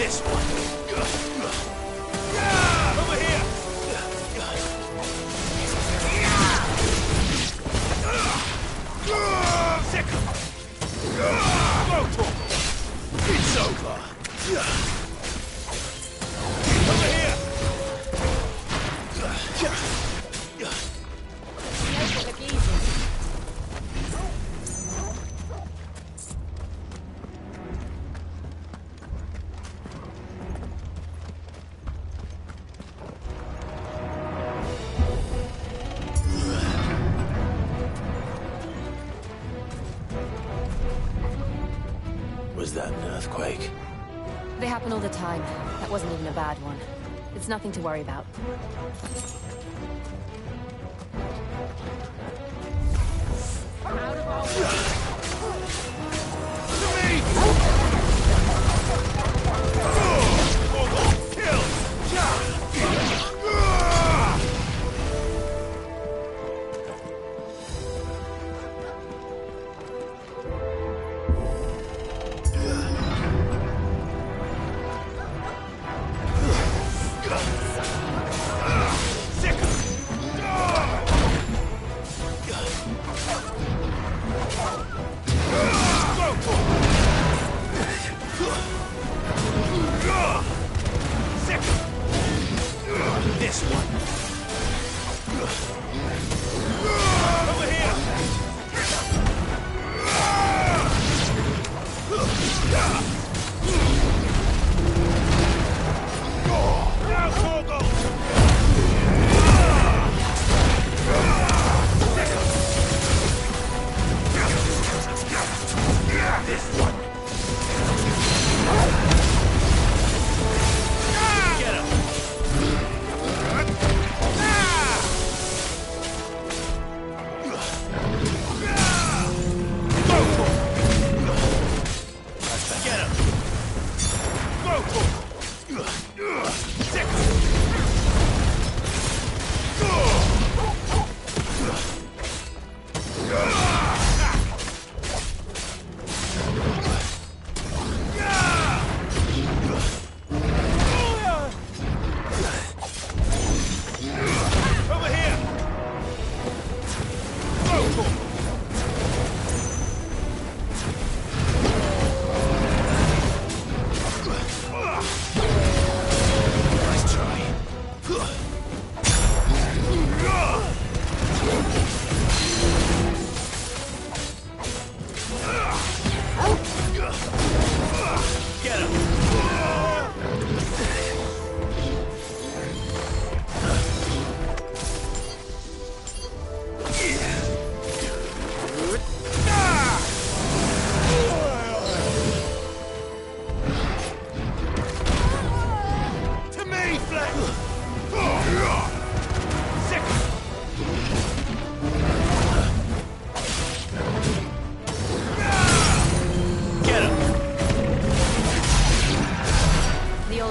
This one. Over here. Sick. It's over. Over here. Make it look easy. Was that an earthquake? They happen all the time. That wasn't even a bad one. It's nothing to worry about. Out of our way. This one. Over here. Now, Torgal. This one. Get him.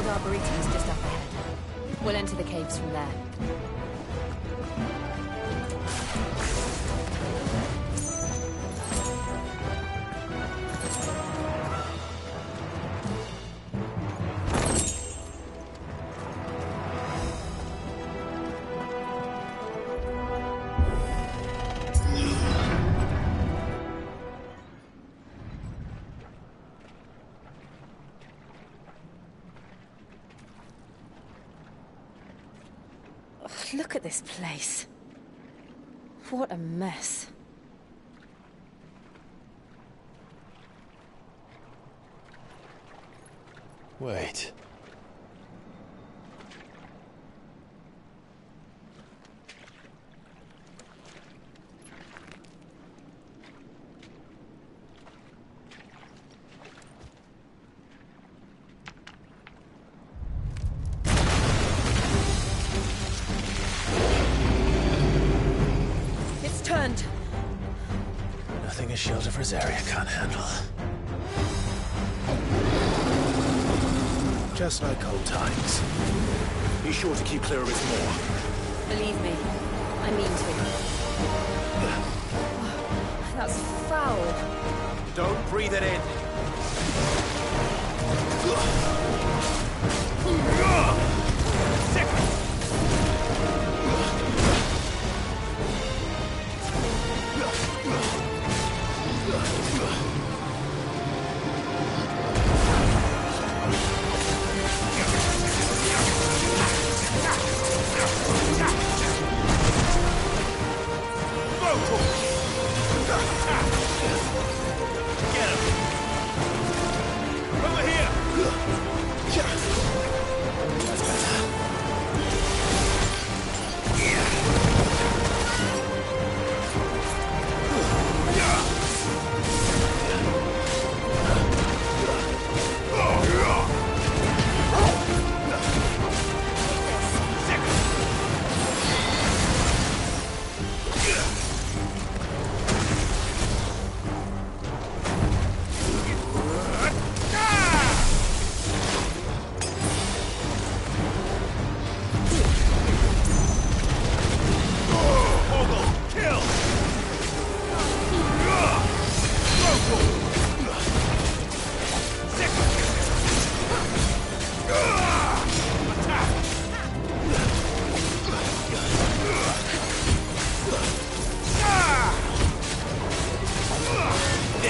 Arboretum's just up ahead. We'll enter the caves from there. Look at this place. What a mess. Wait. Nothing a shield of Rosaria can't handle. Just like old times. Be sure to keep clear of its maw. Believe me, I mean to. That's foul. Don't breathe it in.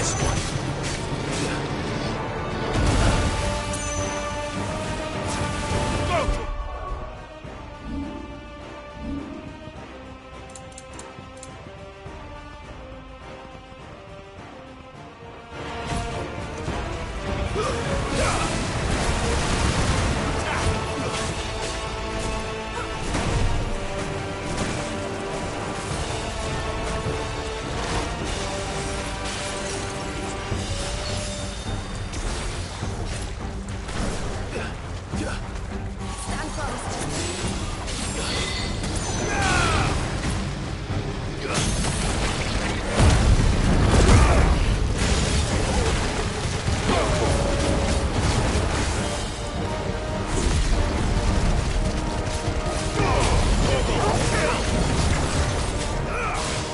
This one. Stand fast.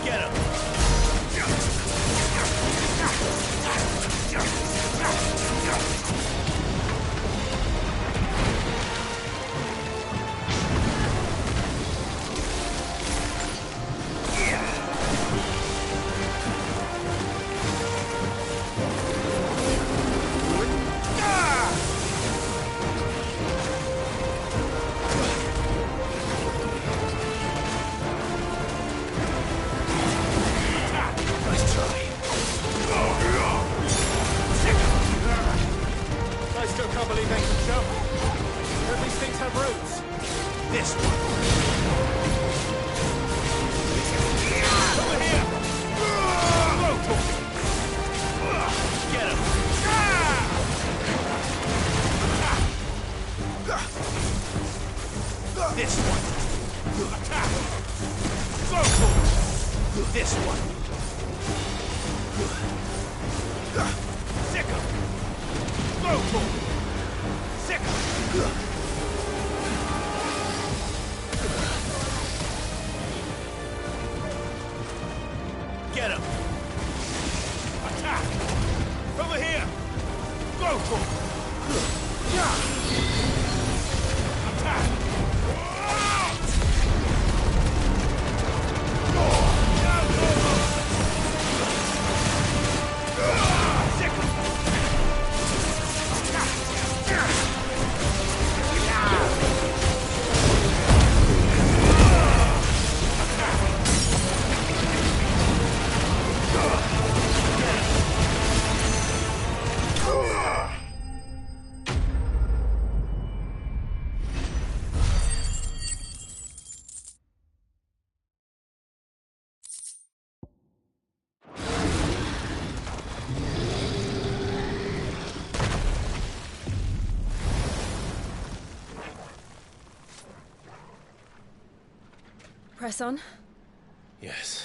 Get him! Nice try. I still can't believe they can jump. Don't these things have roots? This one. Over here! Get him! This one. Attack! Go for it! This one. Sick him! Go for it! Sick him! Get him! Attack! Over here! Go for it! Attack! Sick him! Press on. Yes.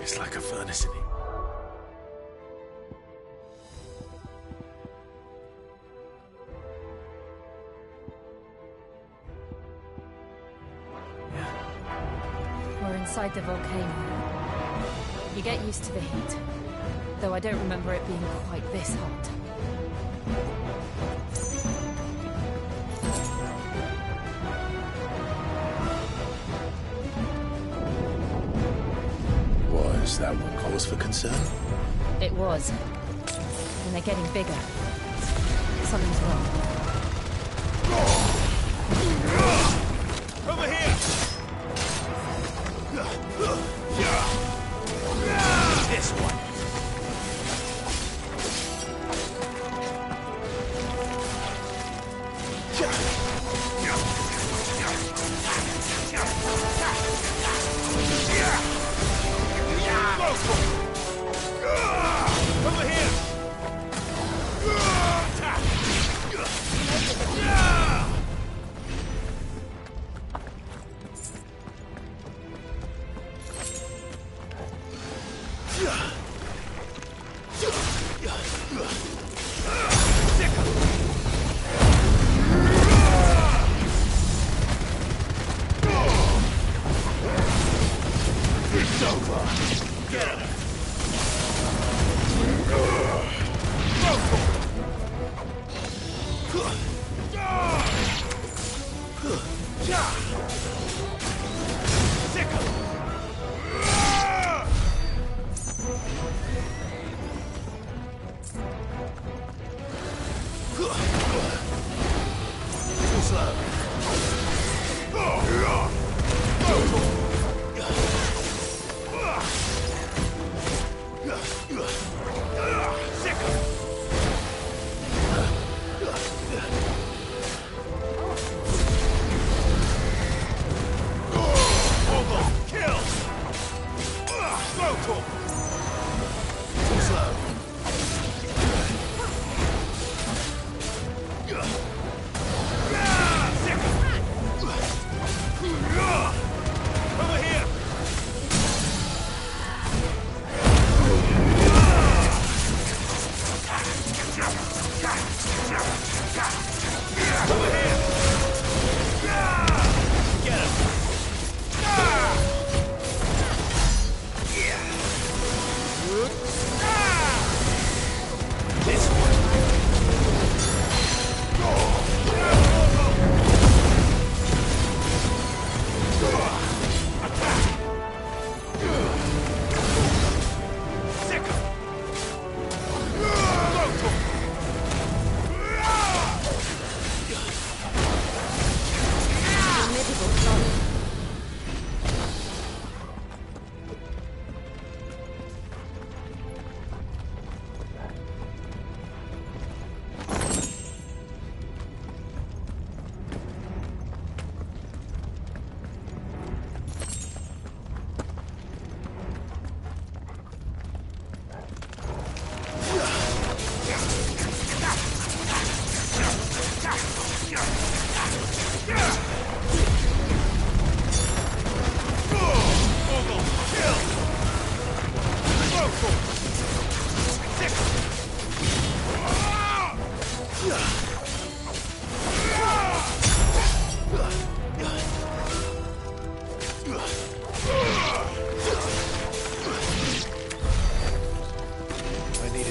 It's like a furnace in here. We're inside the volcano. You get used to the heat. Though I don't remember it being quite this hot. Was that what cause for concern? It was. And they're getting bigger. Something's wrong. Over here! This one.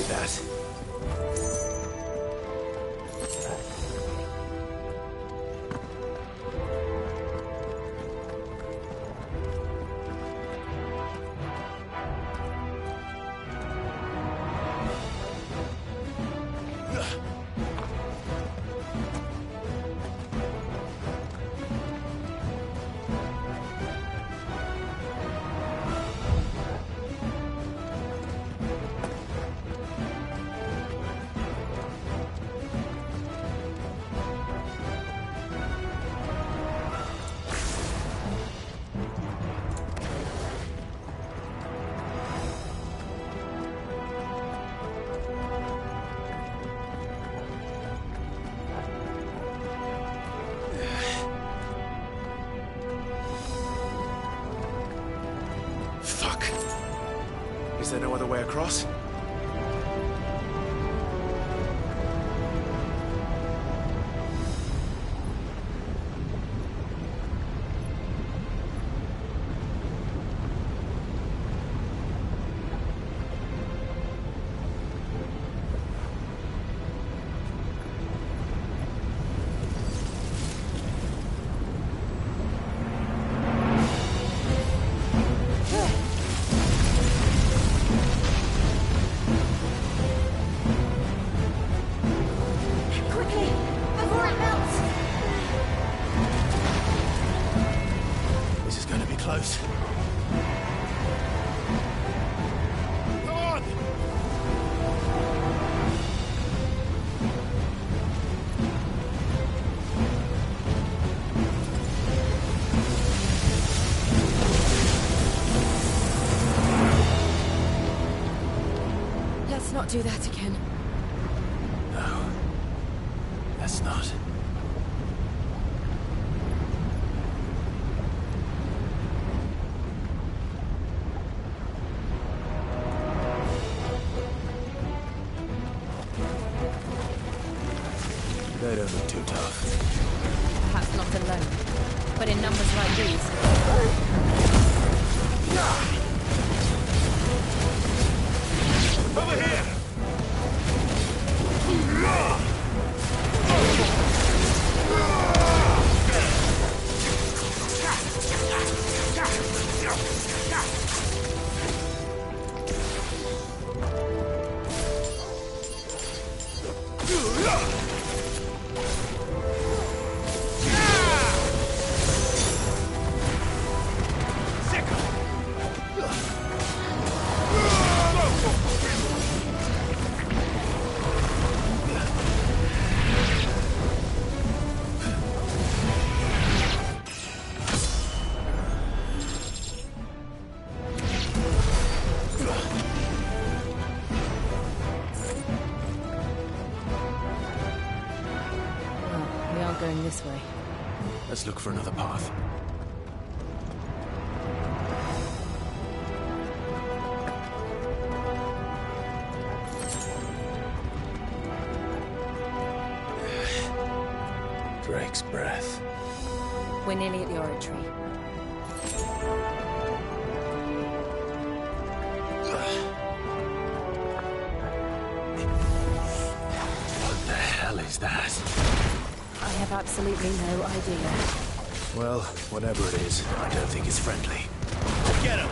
with that. Is there no other way across? Close. Come on! Let's not do that again. No. Let's not. They don't look too tough. Perhaps not alone, but in numbers like these. Over here! Going this way. Let's look for another path. Drake's breath. We're nearly at the oratory. What the hell is that? I have absolutely no idea. Well, whatever it is, I don't think it's friendly. Get him!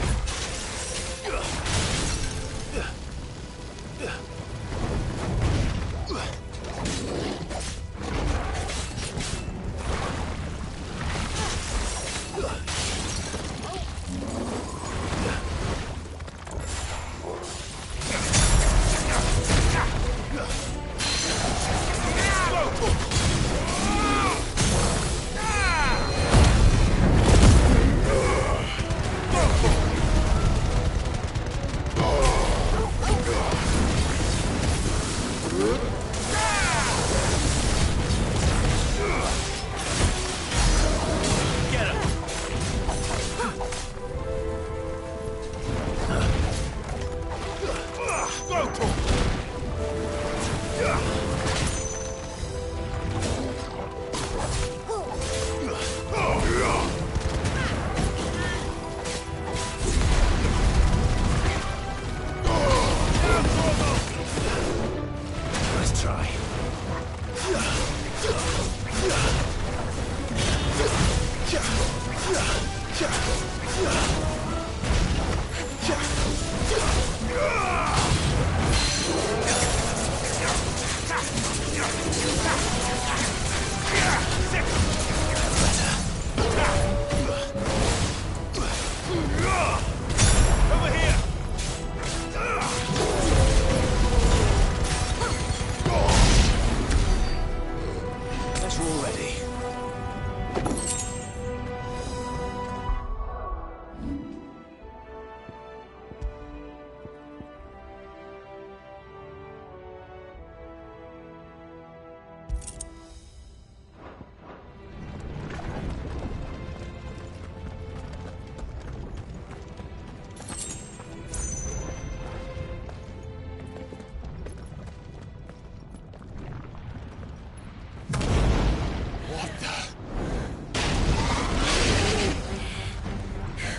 try. Over here! Guess we're all ready.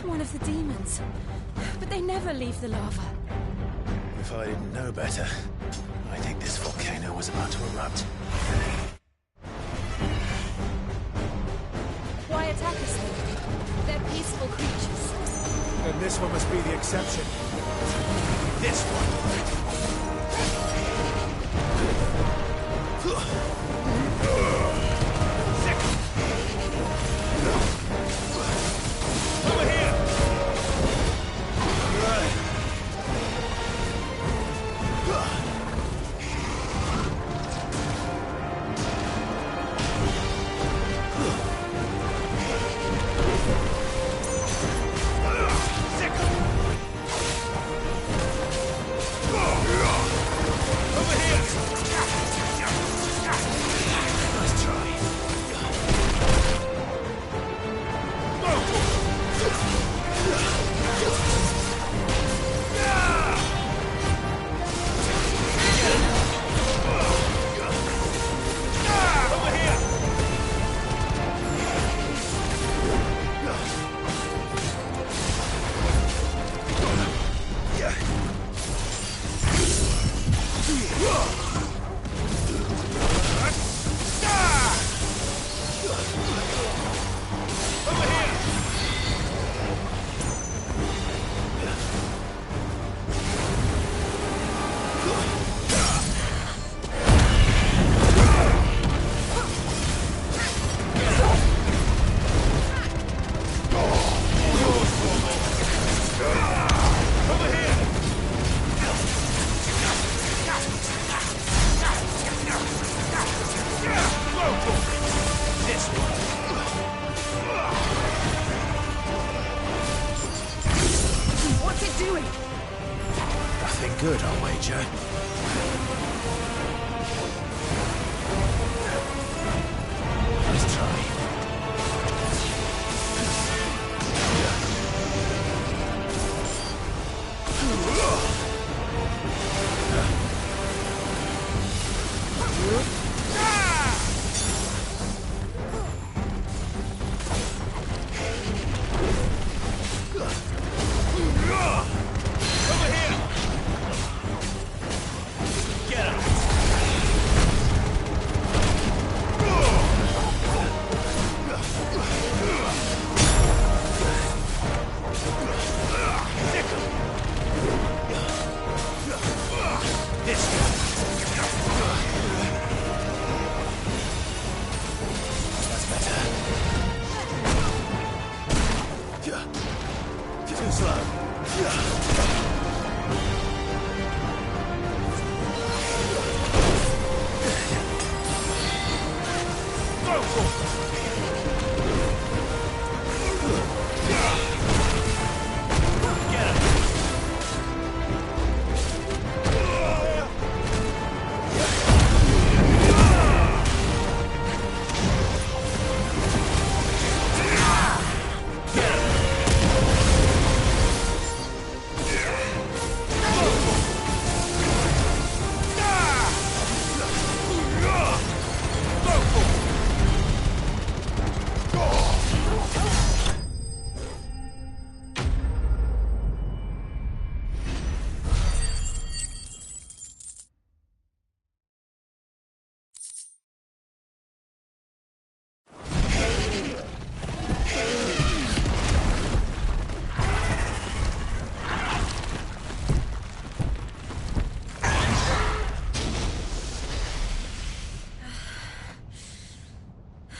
One of the demons. But they never leave the lava. If I didn't know better, I think this volcano was about to erupt. Why attack us then? They're peaceful creatures. Then this one must be the exception. This one. Over here! What's it doing? Nothing good, I'll wager. Let's try. Over here!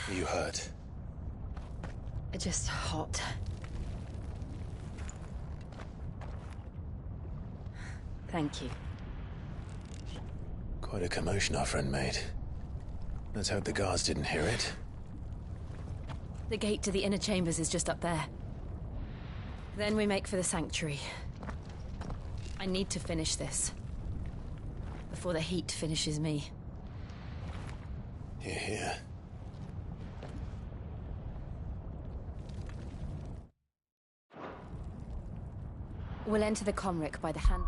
Are you hurt? Just hot. Thank you. Quite a commotion our friend made. Let's hope the guards didn't hear it. The gate to the inner chambers is just up there. Then we make for the sanctuary. I need to finish this. Before the heat finishes me. Hear, hear. We'll enter the Comric by the hand...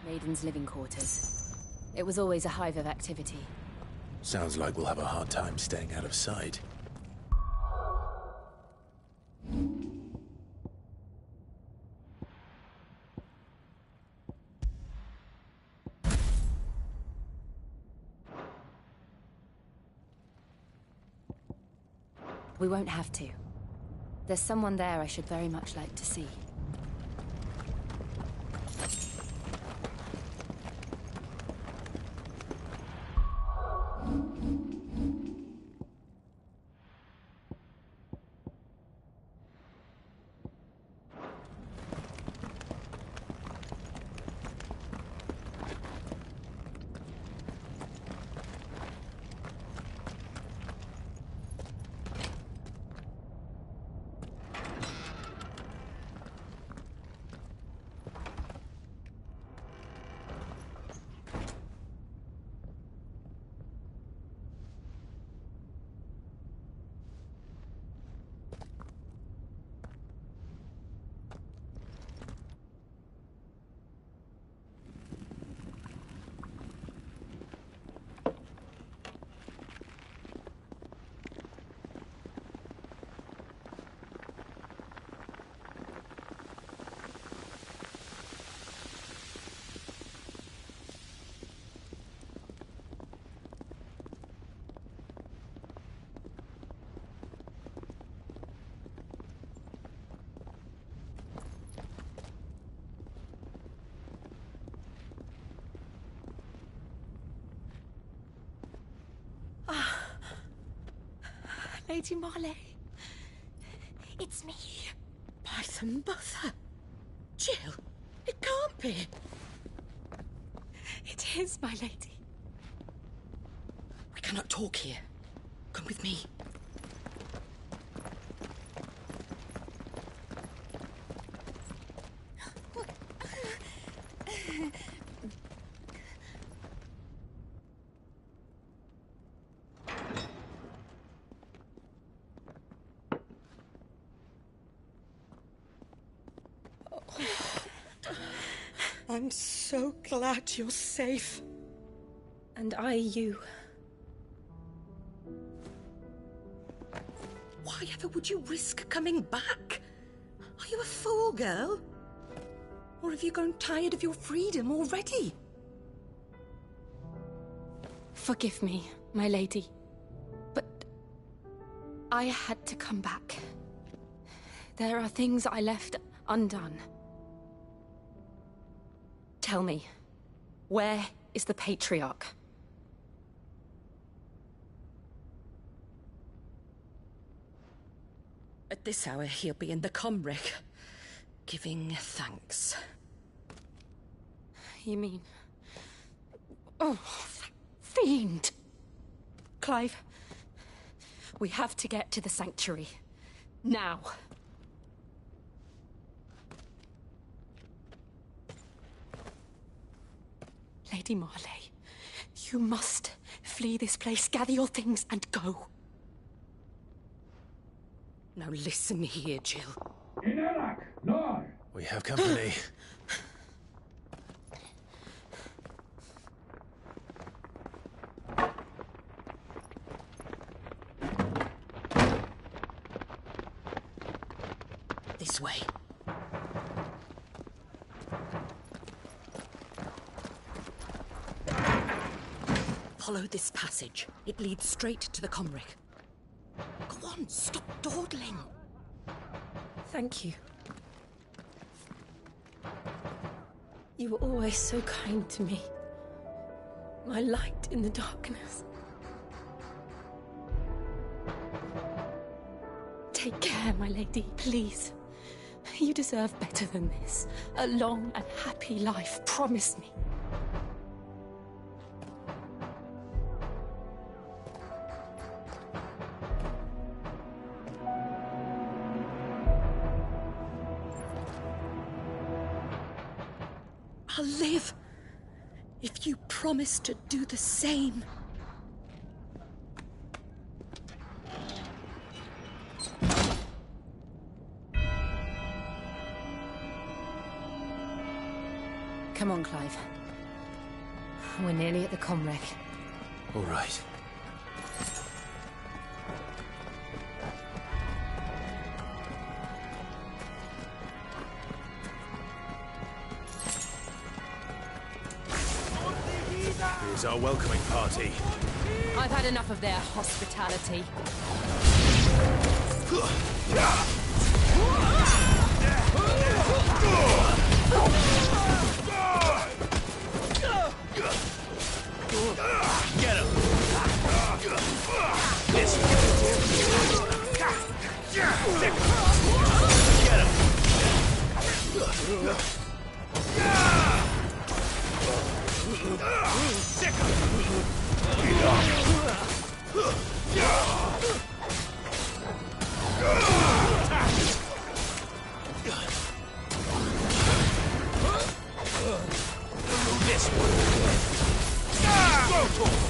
Maiden's living quarters. It was always a hive of activity. Sounds like we'll have a hard time staying out of sight. We won't have to. There's someone there I should very much like to see. Lady Marley. It's me. By the mother. Jill, it can't be. It is, my lady. We cannot talk here. Come with me. I'm so glad you're safe. And I you. Why ever would you risk coming back? Are you a fool, girl? Or have you grown tired of your freedom already? Forgive me, my lady. But I had to come back. There are things I left undone. Tell me, where is the Patriarch? At this hour, he'll be in the Comric, giving thanks. You mean... Oh, that fiend! Clive, we have to get to the Sanctuary. Now. Lady Marley, you must flee this place. Gather your things and go. Now listen here, Jill. We have company. This way. Follow this passage. It leads straight to the Comric. Go on, stop dawdling. Thank you. You were always so kind to me. My light in the darkness. Take care, my lady, please. You deserve better than this. A long and happy life, promise me. I'll live if you promise to do the same. Come on, Clive. We're nearly at the Comrec. All right. Here's our welcoming party. I've had enough of their hospitality. Get him! This way. Get him! Sick him! This one.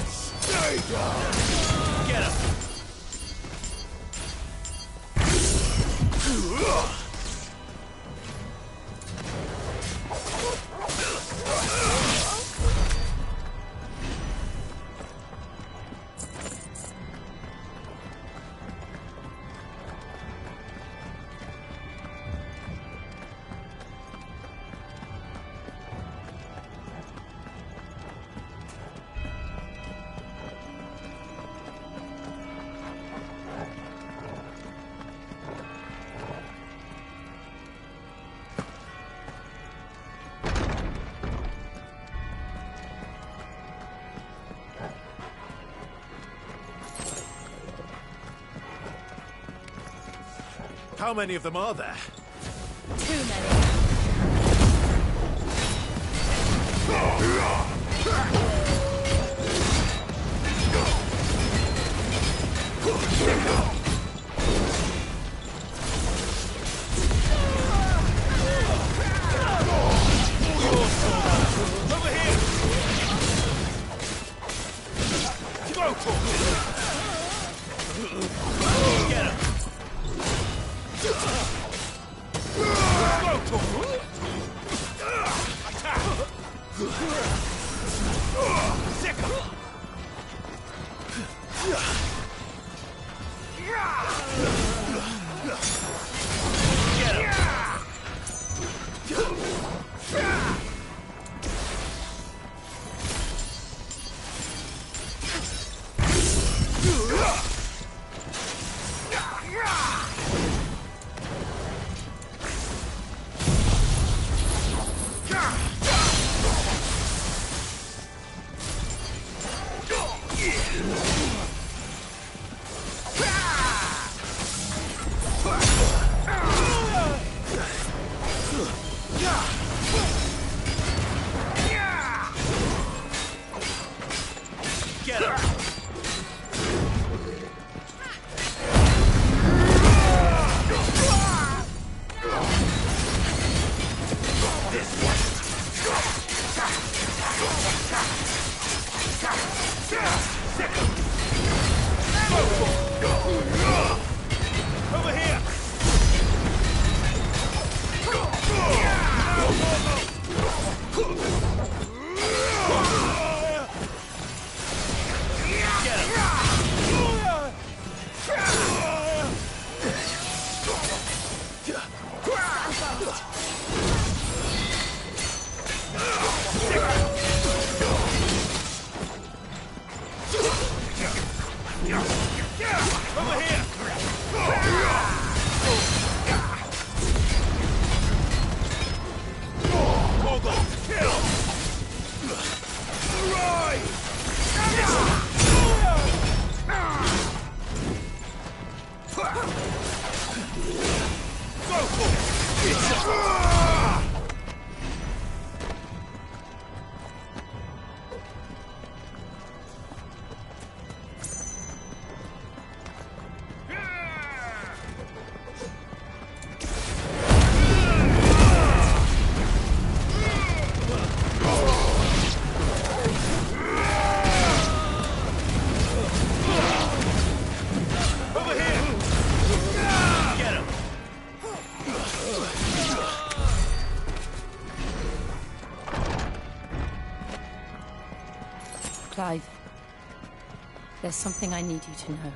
Stay down! Get him! How many of them are there? Too many. Over here! Go for it! Get him! Go for it! Attack! Sick him! Get him! Over here! Mogul, kill! Right! Go for it! Clive, there's something I need you to know.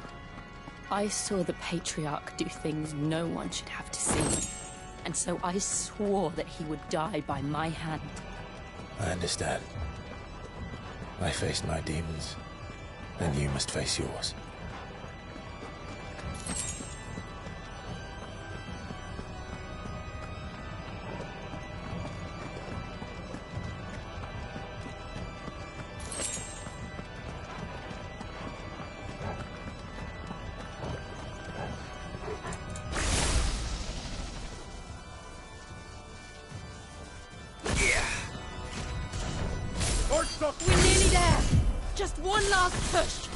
I saw the Patriarch do things no one should have to see. And so I swore that he would die by my hand. I understand. I faced my demons, and you must face yours. We're nearly there! Just one last push!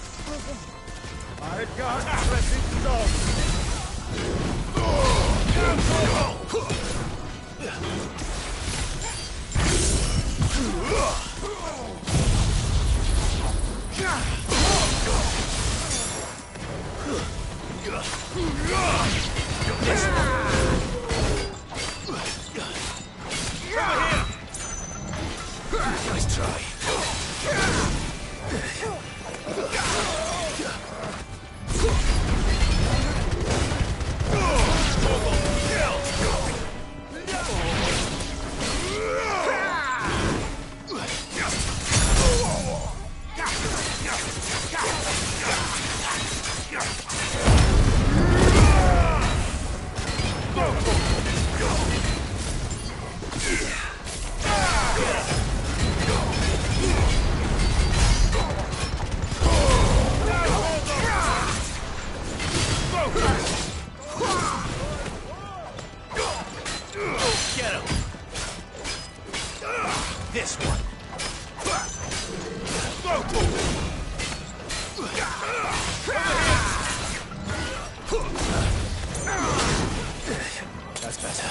I got pressing dog. Nice try. Get him! This one! Go for it! That's better.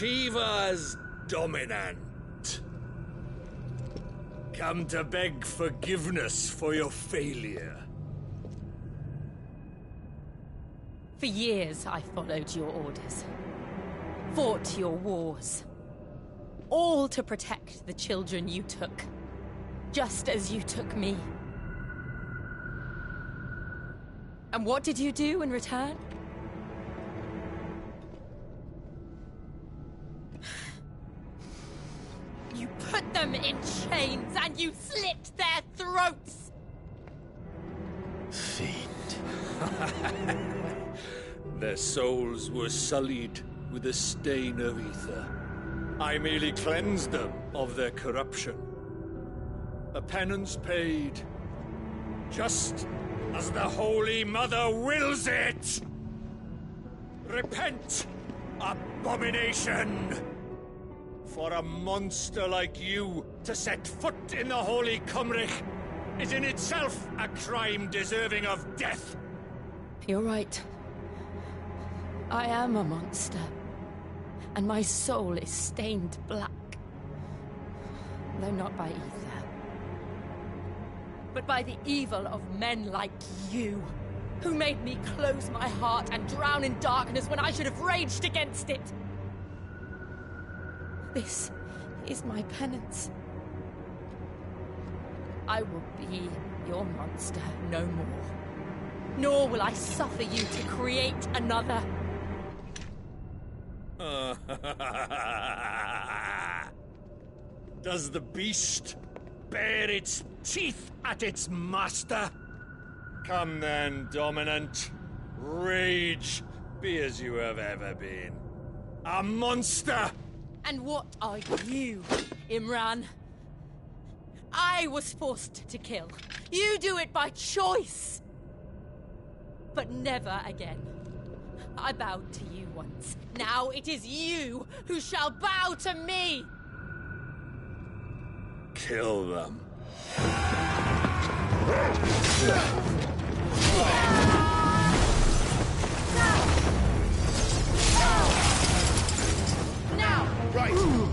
Shiva's dominant. Come to beg forgiveness for your failure. For years, I followed your orders. Fought your wars. All to protect the children you took. Just as you took me. And what did you do in return? You put them in chains and you slit their throats! Fiend. Their souls were sullied with a stain of ether. I merely cleansed them of their corruption. A penance paid, just as the Holy Mother wills it! Repent, abomination! For a monster like you to set foot in the Holy Cymric is in itself a crime deserving of death. You're right. I am a monster. And my soul is stained black. Though not by ether. But by the evil of men like you, who made me close my heart and drown in darkness when I should have raged against it. This is my penance. I will be your monster no more. Nor will I suffer you to create another. Does the beast bare its teeth at its master? Come then, Dominant. Rage, be as you have ever been. A monster! And what are you, Imran? I was forced to kill. You do it by choice. But never again. I bowed to you once. Now it is you who shall bow to me! Kill them. Now! Right!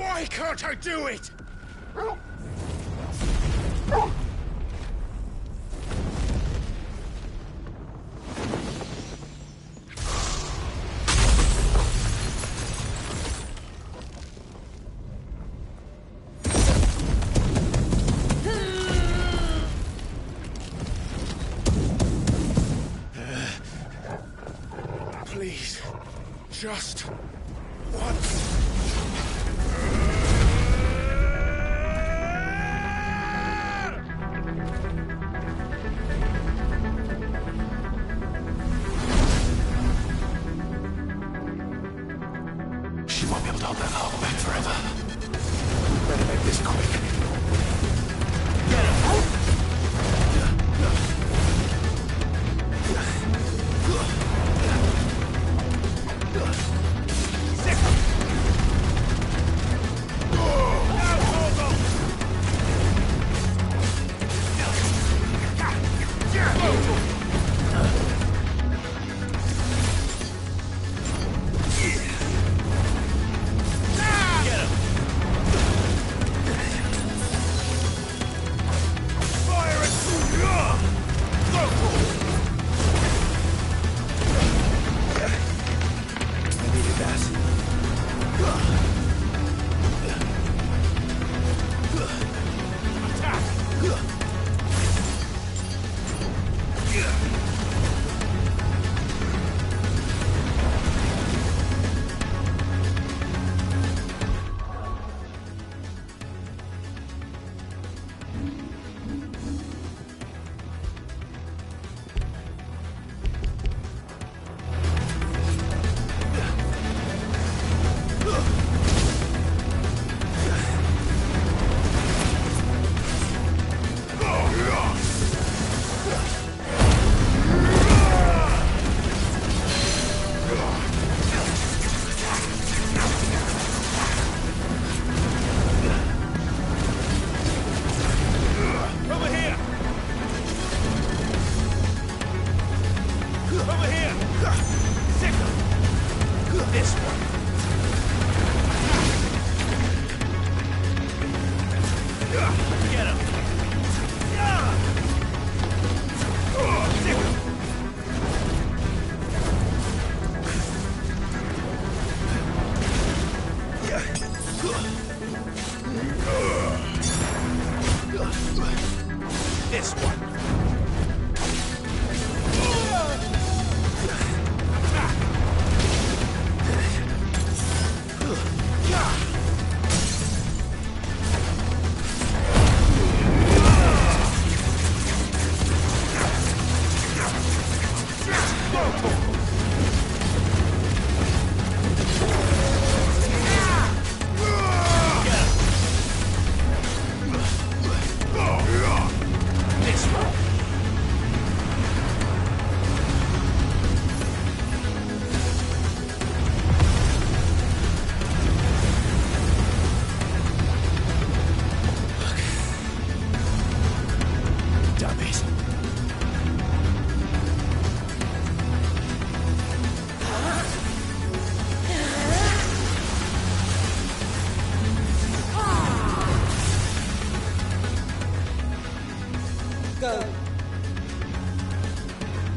Why can't I do it? Please, just once. She won't be able to hold that hole back forever. Better make this quick. Get him! This one.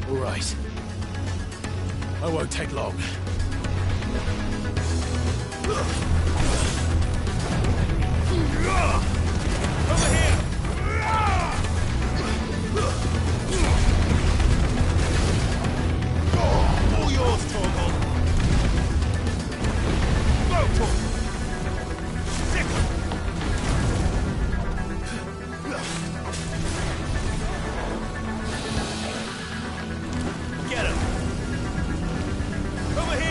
All right. I won't take long. Over here! All yours, Torgal. Go, Torgal. Stick him. Get him. Over here.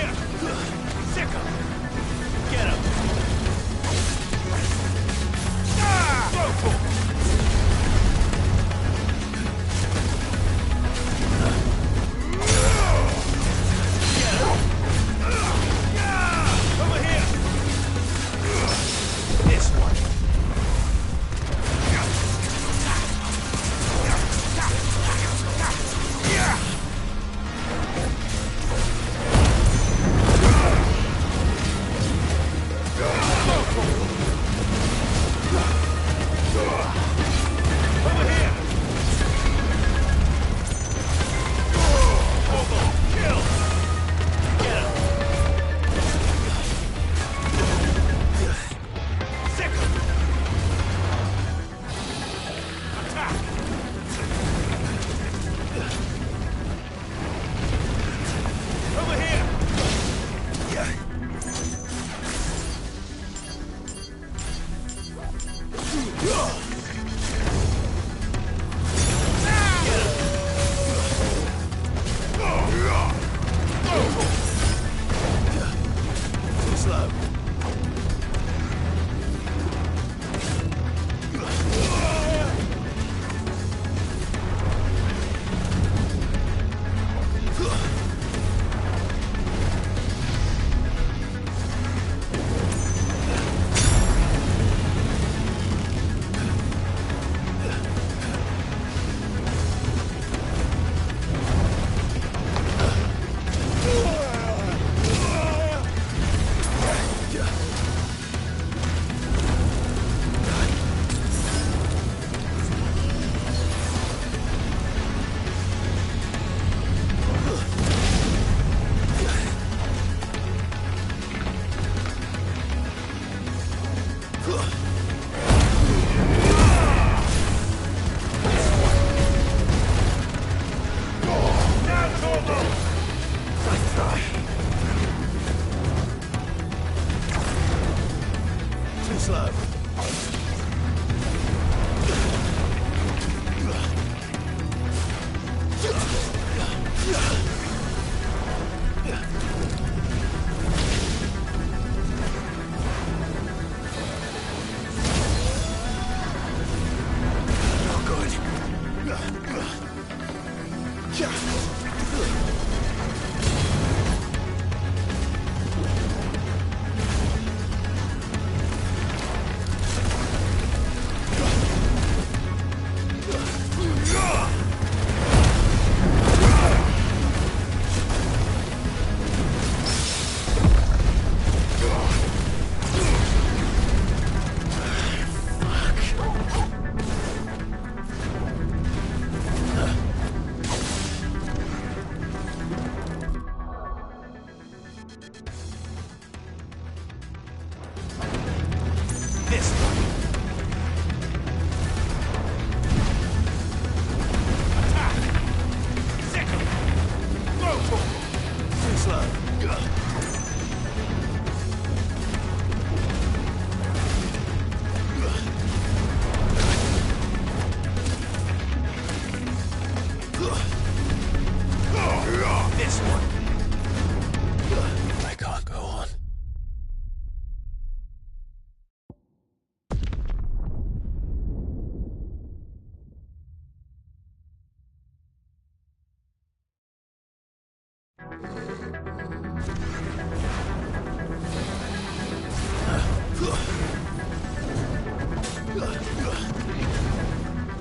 slow. I can't go on.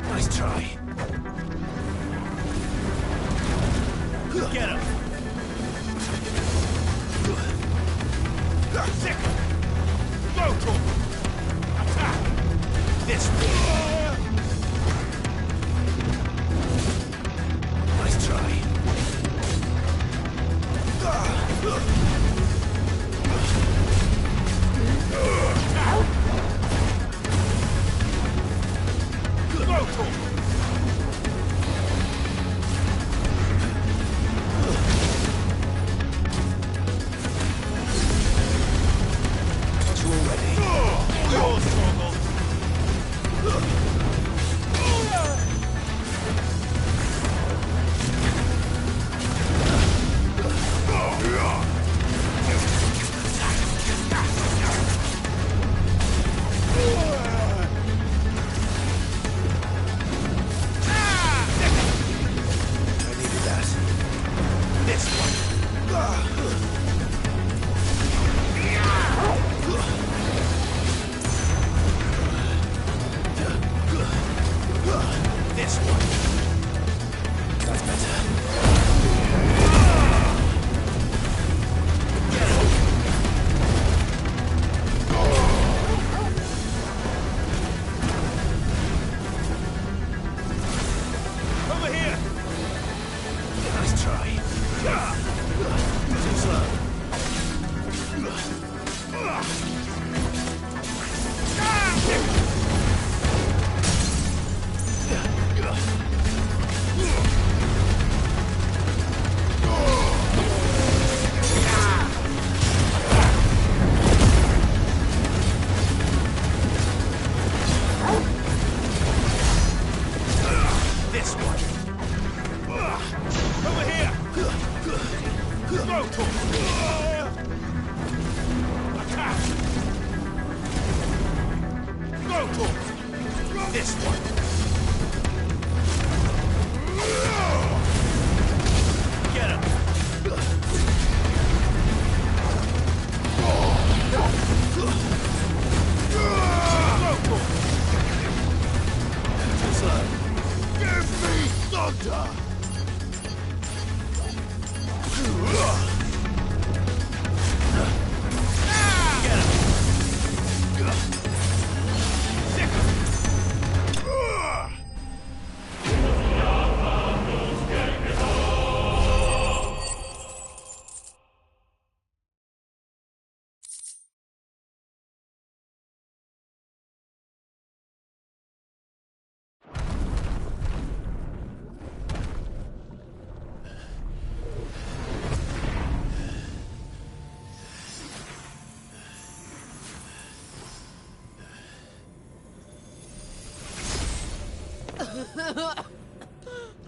Nice try. Get him. Sick. Go to him. Attack. This way. Nice try. Go to him.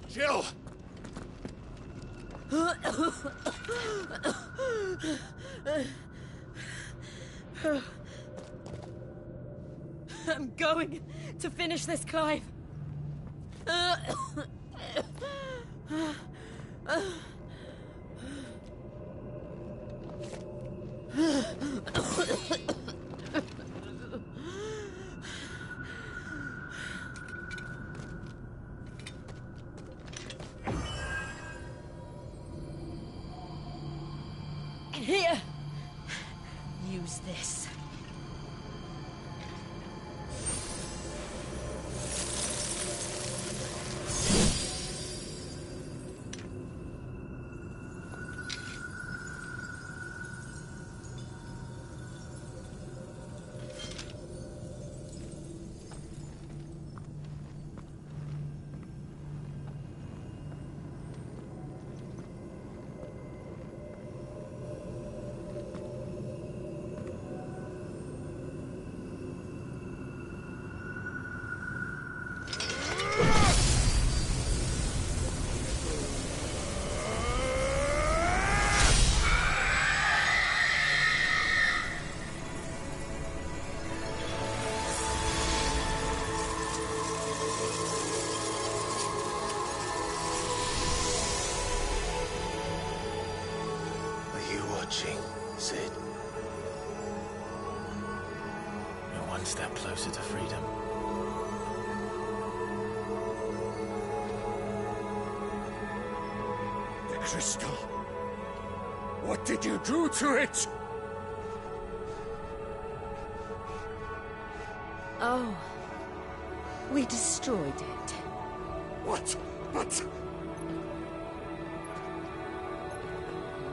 Jill! I'm going to finish this, Clive. Here. Use this. Watching, Sid. You're one step closer to freedom. The crystal. What did you do to it? Oh. We destroyed it. What? But...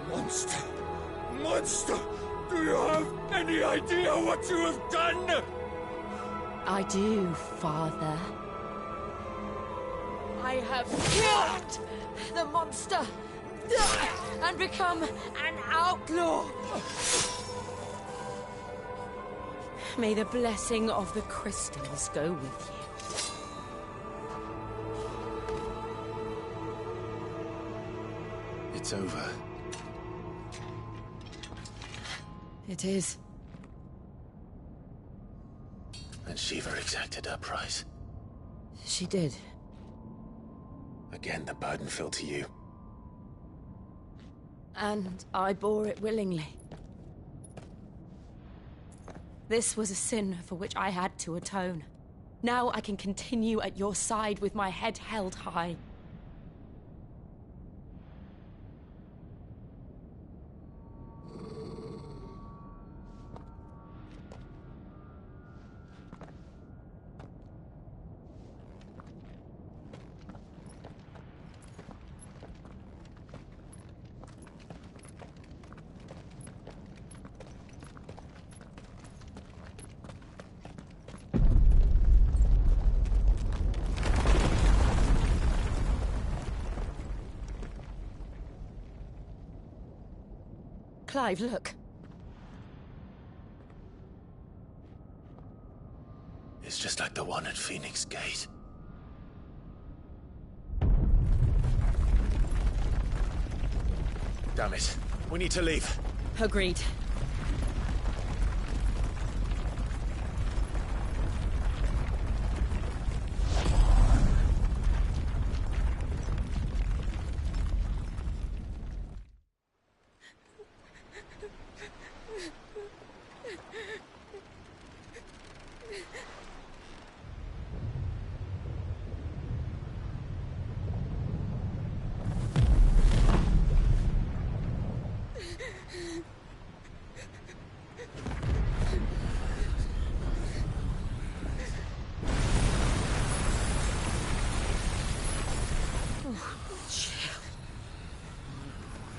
Monster! Monster! Do you have any idea what you have done? I do, Father. I have killed the monster and become an outlaw. May the blessing of the crystals go with you. It's over. It is. And Shiva exacted her price. She did. Again, the burden fell to you. And I bore it willingly. This was a sin for which I had to atone. Now I can continue at your side with my head held high. Clive, look. It's just like the one at Phoenix Gate. Damn it. We need to leave. Agreed.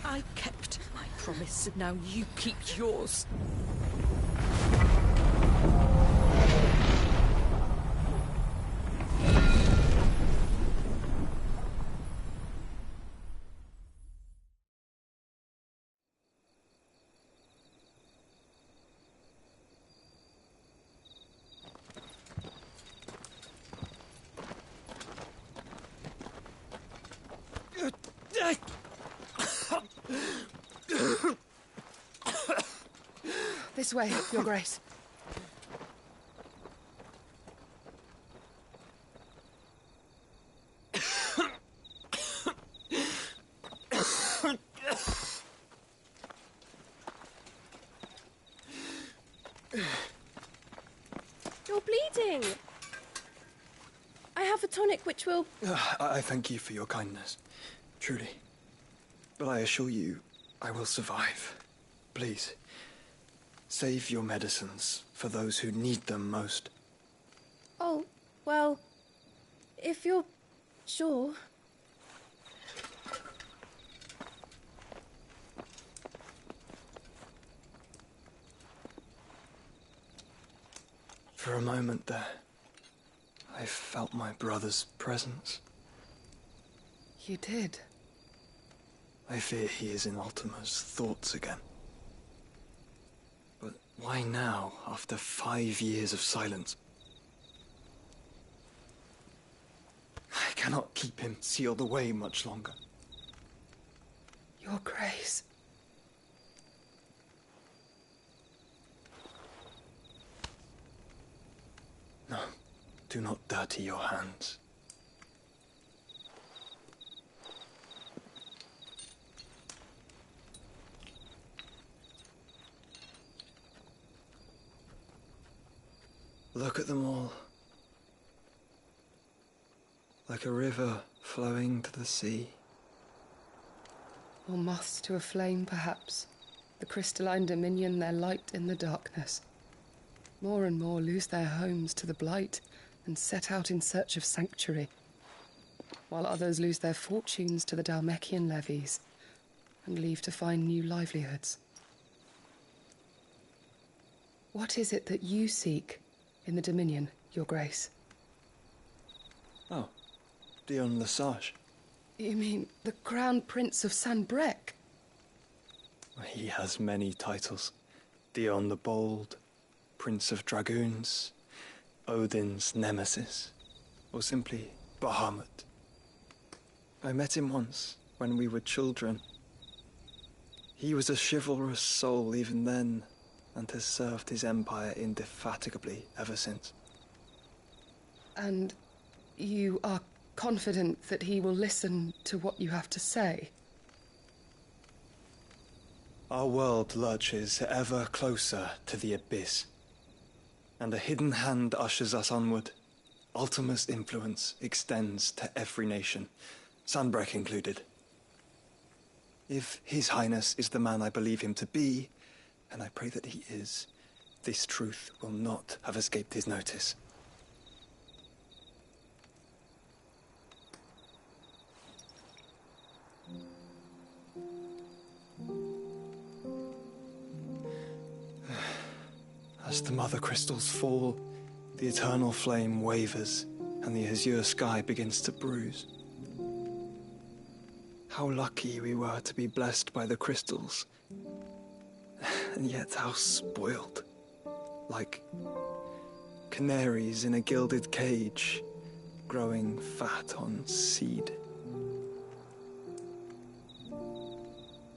I kept my promise, and now you keep yours. This way, Your Grace. You're bleeding. I have a tonic which will... I thank you for your kindness, truly. But I assure you, I will survive. Please, save your medicines for those who need them most. Oh, well, if you're sure. For a moment there, I felt my brother's presence. You did? I fear he is in Ultima's thoughts again. But why now, after 5 years of silence? I cannot keep him sealed away much longer. Your Grace. No, do not dirty your hands. Look at them all. Like a river flowing to the sea. Or moths to a flame, perhaps. The crystalline dominion, their light in the darkness. More and more lose their homes to the blight and set out in search of sanctuary, while others lose their fortunes to the Dhalmekian levies and leave to find new livelihoods. What is it that you seek in the Dominion, Your Grace? Oh, Dion Lesage. You mean the Crown Prince of Sanbreque? He has many titles. Dion the Bold, Prince of Dragoons, Odin's Nemesis, or simply Bahamut. I met him once, when we were children. He was a chivalrous soul even then, and has served his empire indefatigably ever since. And you are confident that he will listen to what you have to say? Our world lurches ever closer to the abyss, and a hidden hand ushers us onward. Ultima's influence extends to every nation, Sanbreque included. If His Highness is the man I believe him to be, and I pray that he is, this truth will not have escaped his notice. As the mother crystals fall, the eternal flame wavers, and the azure sky begins to bruise. How lucky we were to be blessed by the crystals, and yet how spoiled. Like canaries in a gilded cage, growing fat on seed.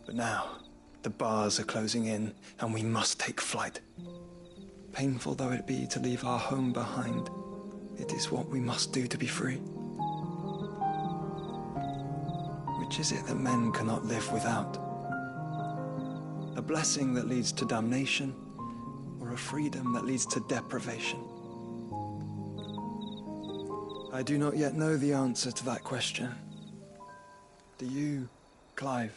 But now, the bars are closing in, and we must take flight. Painful though it be to leave our home behind, it is what we must do to be free. Which is it that men cannot live without? A blessing that leads to damnation, or a freedom that leads to deprivation? I do not yet know the answer to that question. Do you, Clive?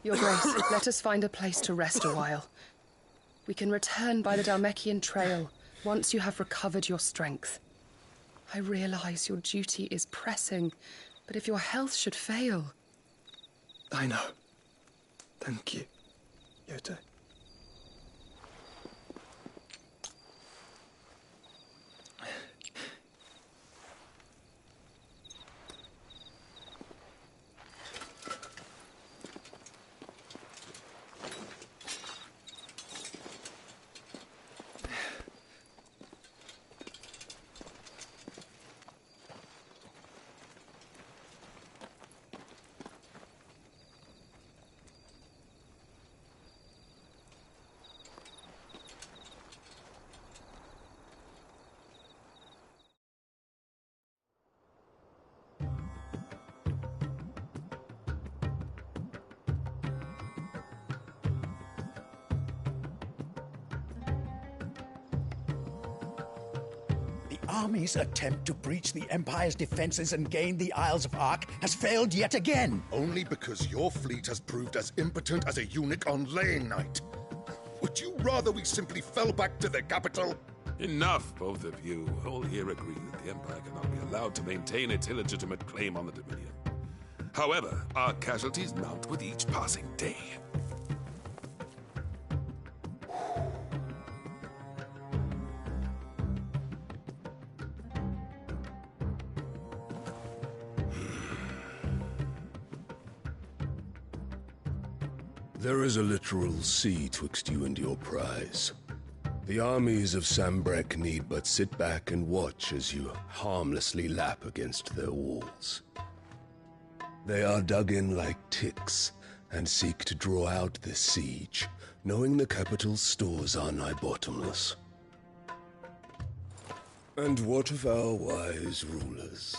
Your Grace, let us find a place to rest a while. We can return by the Dhalmekian trail once you have recovered your strength. I realize your duty is pressing, but if your health should fail... I know. Thank you, Yote. army's attempt to breach the Empire's defenses and gain the Isles of Ark has failed yet again. Only because your fleet has proved as impotent as a eunuch on laying night. Would you rather we simply fell back to the capital? Enough, both of you. All here agree that the Empire cannot be allowed to maintain its illegitimate claim on the Dominion. However, our casualties mount with each passing day. There is a literal sea twixt you and your prize. The armies of Sanbreque need but sit back and watch as you harmlessly lap against their walls. They are dug in like ticks and seek to draw out this siege, knowing the capital's stores are nigh bottomless. And what of our wise rulers?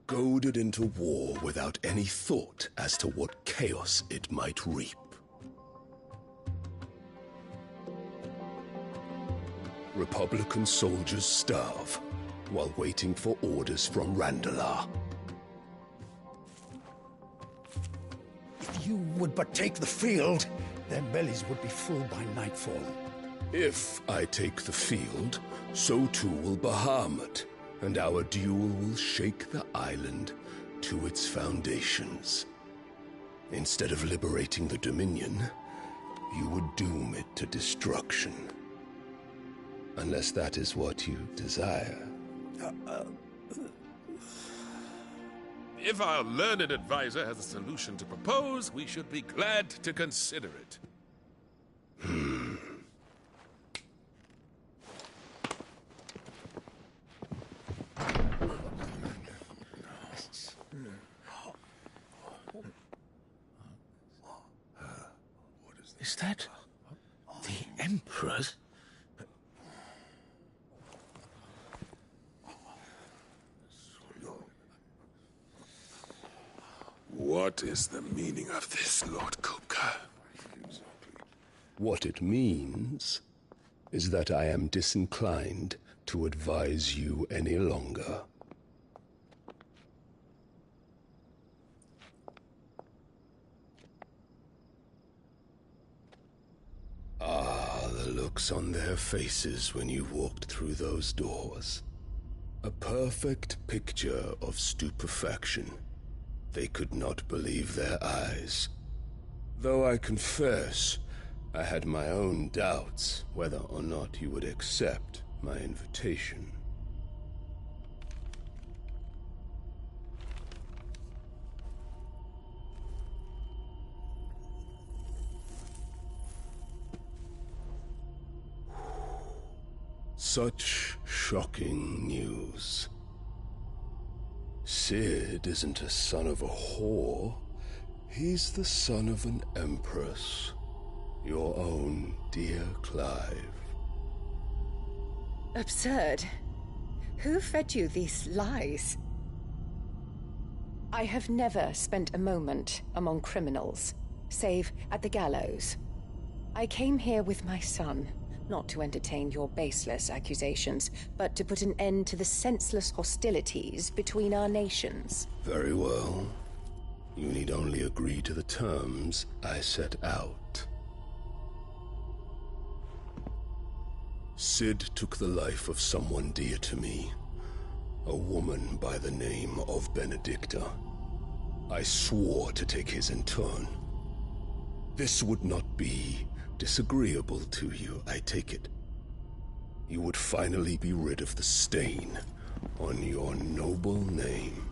Goaded into war without any thought as to what chaos it might reap. Republican soldiers starve while waiting for orders from Randalar. If you would but take the field, their bellies would be full by nightfall. If I take the field, so too will Bahamut, and our duel will shake the island to its foundations. Instead of liberating the Dominion, you would doom it to destruction. Unless that is what you desire. If our learned advisor has a solution to propose, we should be glad to consider it. Is that the Emperor's? What is the meaning of this, Lord Kupka? What it means is that I am disinclined to advise you any longer. The looks on their faces when you walked through those doors. A perfect picture of stupefaction. They could not believe their eyes. Though I confess, I had my own doubts whether or not you would accept my invitation. Such shocking news. Cid isn't a son of a whore. He's the son of an empress. Your own dear Clive. Absurd. Who fed you these lies? I have never spent a moment among criminals, save at the gallows. I came here with my son, not to entertain your baseless accusations, but to put an end to the senseless hostilities between our nations. Very well. You need only agree to the terms I set out. Cid took the life of someone dear to me, a woman by the name of Benedicta. I swore to take his in turn. This would not be disagreeable to you, I take it. You would finally be rid of the stain on your noble name.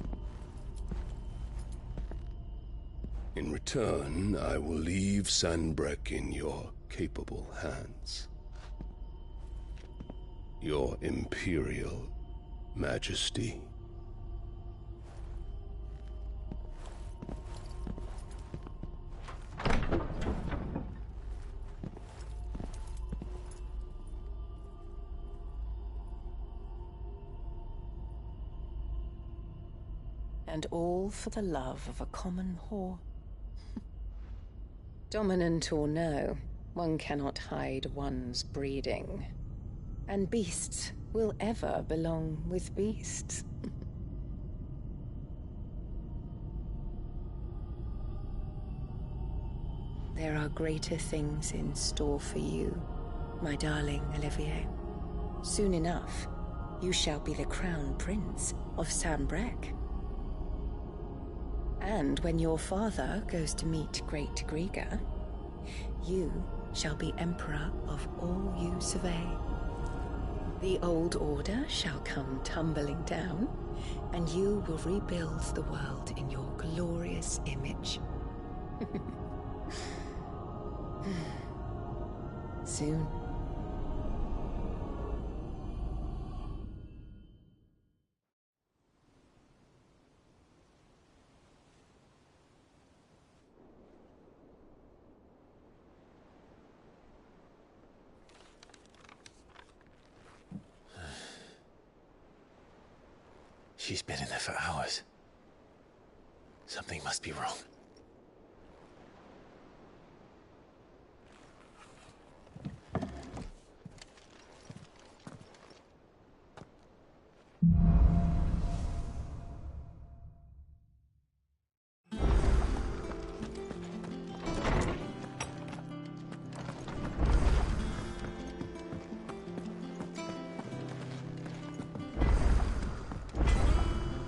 In return, I will leave Sanbreque in your capable hands. Your Imperial Majesty. And all for the love of a common whore. Dominant or no, one cannot hide one's breeding. And beasts will ever belong with beasts. There are greater things in store for you, my darling Olivier. Soon enough, you shall be the crown prince of Sanbreque. And when your father goes to meet Great Grieger, you shall be emperor of all you survey. The old order shall come tumbling down, and you will rebuild the world in your glorious image. Soon. She's been in there for hours. Something must be wrong.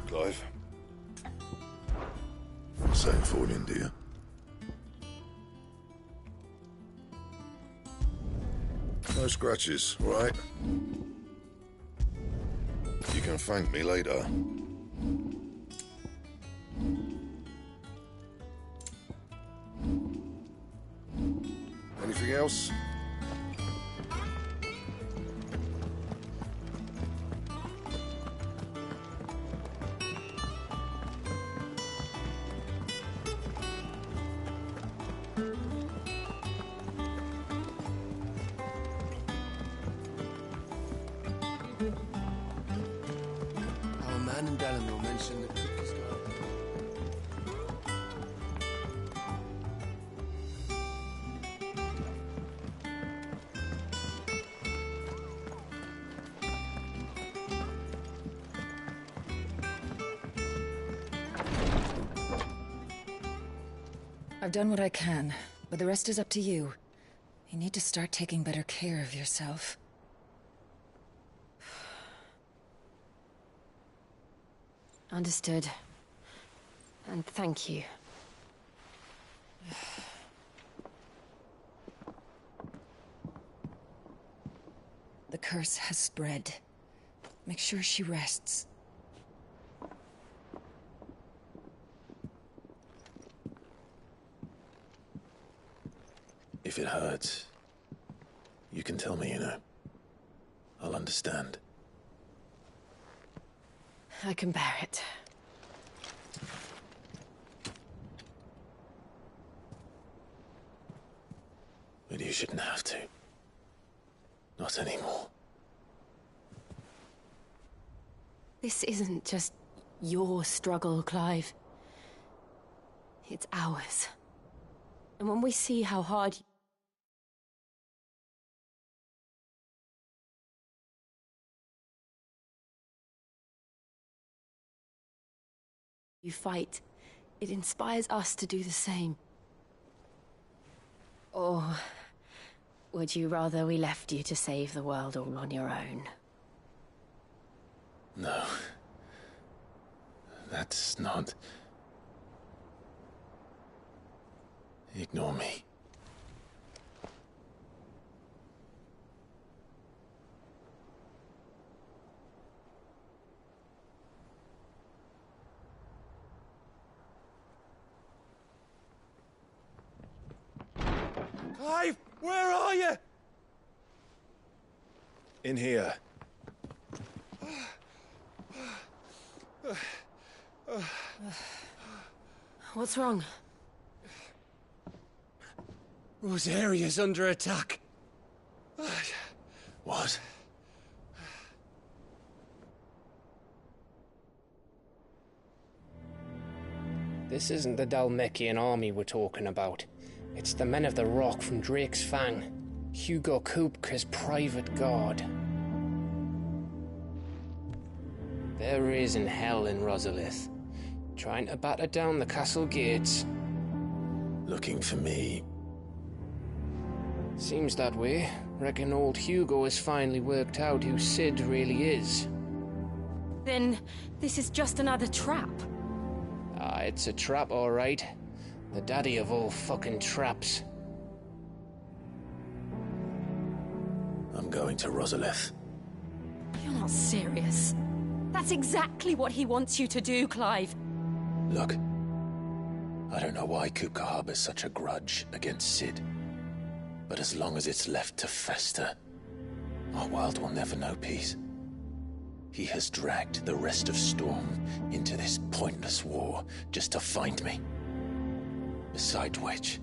Clive. Same for India. No scratches, right? You can thank me later. Anything else? Our man in Dalamil mentioned that Cookie's got... I've done what I can, but the rest is up to you. You need to start taking better care of yourself. Understood. And thank you. The curse has spread. Make sure she rests. If it hurts, you can tell me, you know. I'll understand. I can bear it. But you shouldn't have to. Not anymore. This isn't just your struggle, Clive. It's ours. And when we see how hard you fight, it inspires us to do the same. Or would you rather we left you to save the world all on your own? No. That's not... Ignore me. Clive, where are you? In here. What's wrong? Rosaria's under attack. What? This isn't the Dhalmekian army we're talking about. It's the men of the Rock from Drake's Fang. Hugo Kupka's private guard. There isn't hell in Rosalith. Trying to batter down the castle gates. Looking for me? Seems that way. Reckon old Hugo has finally worked out who Sid really is. Then this is just another trap. Ah, it's a trap, all right. The daddy of all fucking traps. I'm going to Rosalith. You're not serious. That's exactly what he wants you to do, Clive. Look, I don't know why Kupka harbors such a grudge against Sid. But as long as it's left to fester, our world will never know peace. He has dragged the rest of Storm into this pointless war just to find me. Besides which,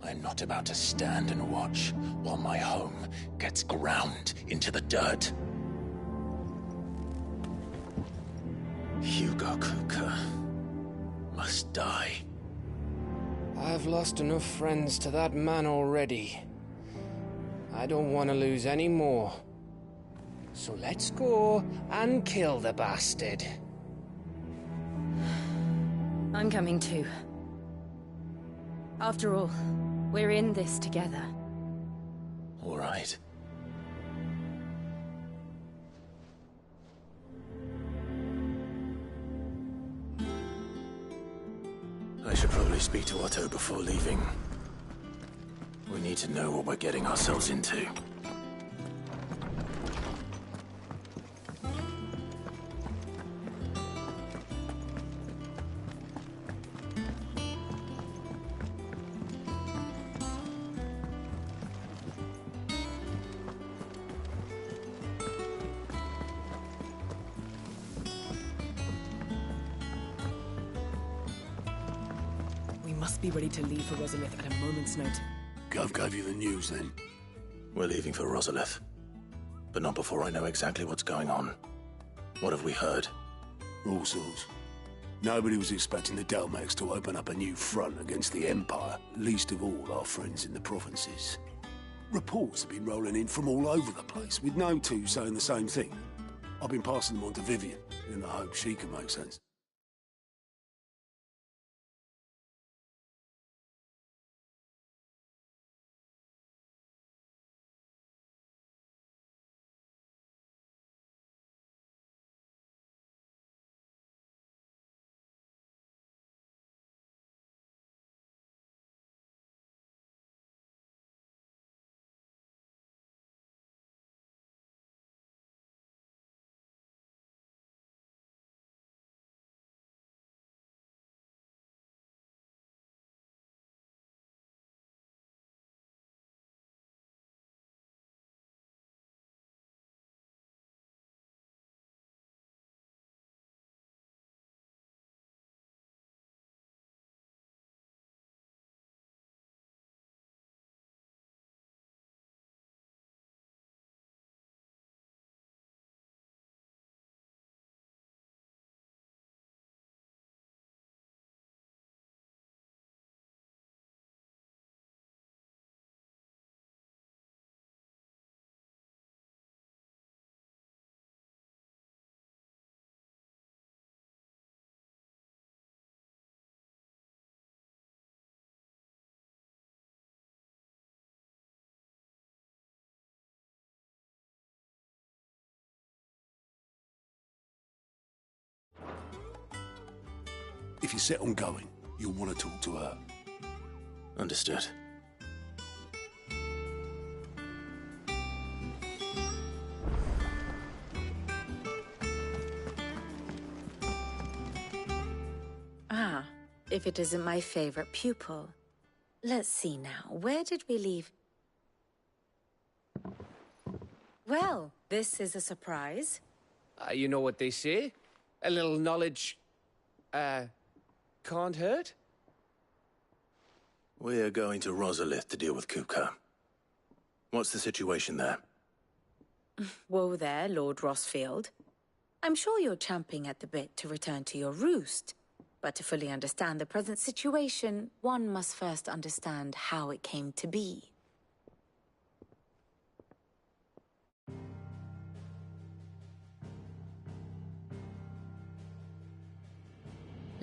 I'm not about to stand and watch while my home gets ground into the dirt. Hugo Kupka must die. I've lost enough friends to that man already. I don't want to lose any more. So let's go and kill the bastard. I'm coming too. After all, we're in this together. All right. I should probably speak to Otto before leaving. We need to know what we're getting ourselves into. Be ready to leave for Rosalith at a moment's notice. Gov gave you the news, then? We're leaving for Rosalith. But not before I know exactly what's going on. What have we heard? All sorts. Nobody was expecting the Delmex to open up a new front against the Empire, least of all our friends in the provinces. Reports have been rolling in from all over the place, with no two saying the same thing. I've been passing them on to Vivian, in the hope she can make sense. If you're set on going, you'll want to talk to her. Understood. Ah, if it isn't my favorite pupil. Let's see now, where did we leave? Well, this is a surprise. You know what they say? A little knowledge, can't hurt? We're going to Rosalith to deal with Kupka. What's the situation there? Whoa there, Lord Rossfield. I'm sure you're champing at the bit to return to your roost. But to fully understand the present situation, one must first understand how it came to be.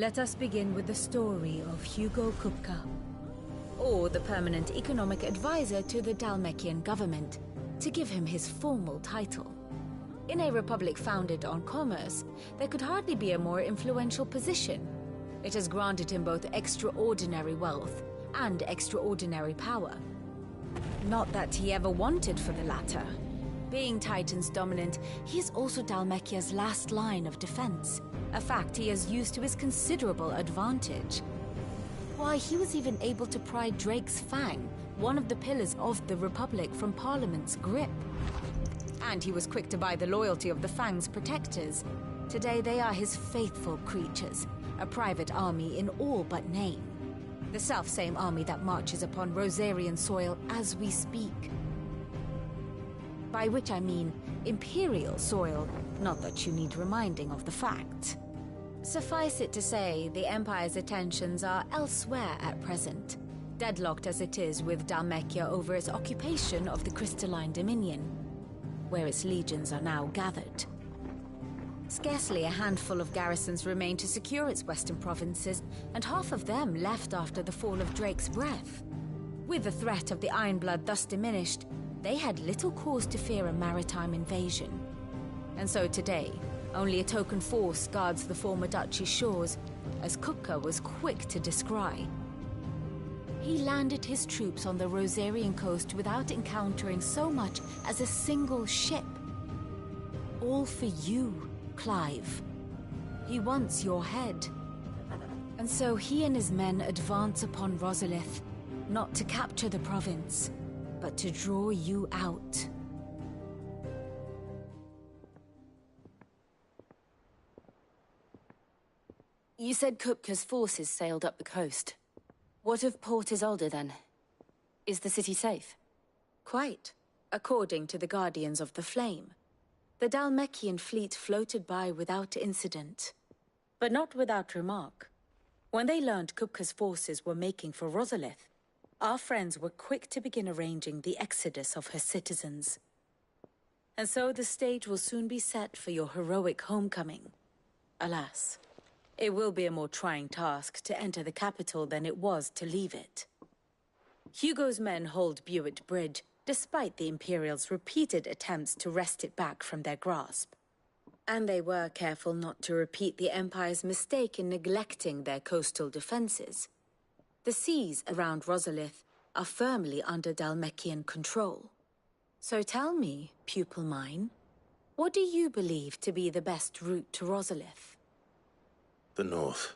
Let us begin with the story of Hugo Kupka, or the permanent economic advisor to the Dhalmekian government, to give him his formal title. In a republic founded on commerce, there could hardly be a more influential position. It has granted him both extraordinary wealth and extraordinary power. Not that he ever wanted for the latter. Being Titan's dominant, he is also Dhalmekia's last line of defense, a fact he has used to his considerable advantage. Why, he was even able to pry Drake's Fang, one of the pillars of the Republic, from Parliament's grip. And he was quick to buy the loyalty of the Fang's protectors. Today they are his faithful creatures, a private army in all but name. The self-same army that marches upon Rosarian soil as we speak. By which I mean Imperial soil, not that you need reminding of the fact. Suffice it to say, the Empire's attentions are elsewhere at present, deadlocked as it is with Dhalmekia over its occupation of the Crystalline Dominion, where its legions are now gathered. Scarcely a handful of garrisons remain to secure its western provinces, and half of them left after the fall of Drake's Breath. With the threat of the Ironblood thus diminished, they had little cause to fear a maritime invasion. And so today, only a token force guards the former duchy's shores, as Kupka was quick to descry. He landed his troops on the Rosarian coast without encountering so much as a single ship. All for you, Clive. He wants your head. And so he and his men advance upon Rosalith, not to capture the province, but to draw you out. You said Kupka's forces sailed up the coast. What of Port Isolde, then? Is the city safe? Quite, according to the Guardians of the Flame. The Dhalmekian fleet floated by without incident, but not without remark. When they learned Kupka's forces were making for Rosalith, our friends were quick to begin arranging the exodus of her citizens. And so the stage will soon be set for your heroic homecoming. Alas, it will be a more trying task to enter the capital than it was to leave it. Hugo's men hold Buet Bridge, despite the Imperials' repeated attempts to wrest it back from their grasp. And they were careful not to repeat the Empire's mistake in neglecting their coastal defenses. The seas around Rosalith are firmly under Dhalmekian control. So tell me, pupil mine, what do you believe to be the best route to Rosalith? The north.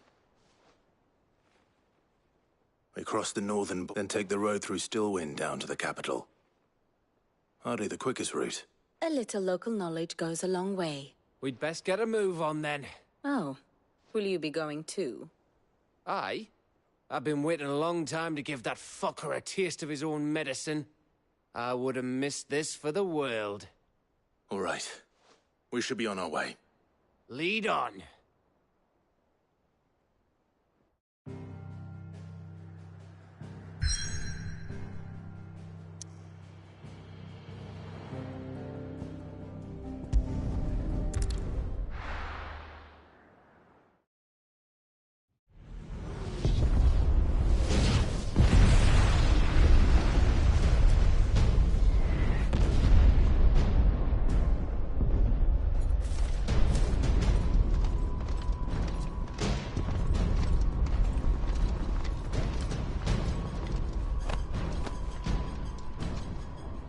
We cross the northern, then take the road through Stillwind down to the capital. Hardly the quickest route. A little local knowledge goes a long way. We'd best get a move on then. Oh, will you be going too? Aye. I've been waiting a long time to give that fucker a taste of his own medicine. I would have missed this for the world. All right. We should be on our way. Lead on.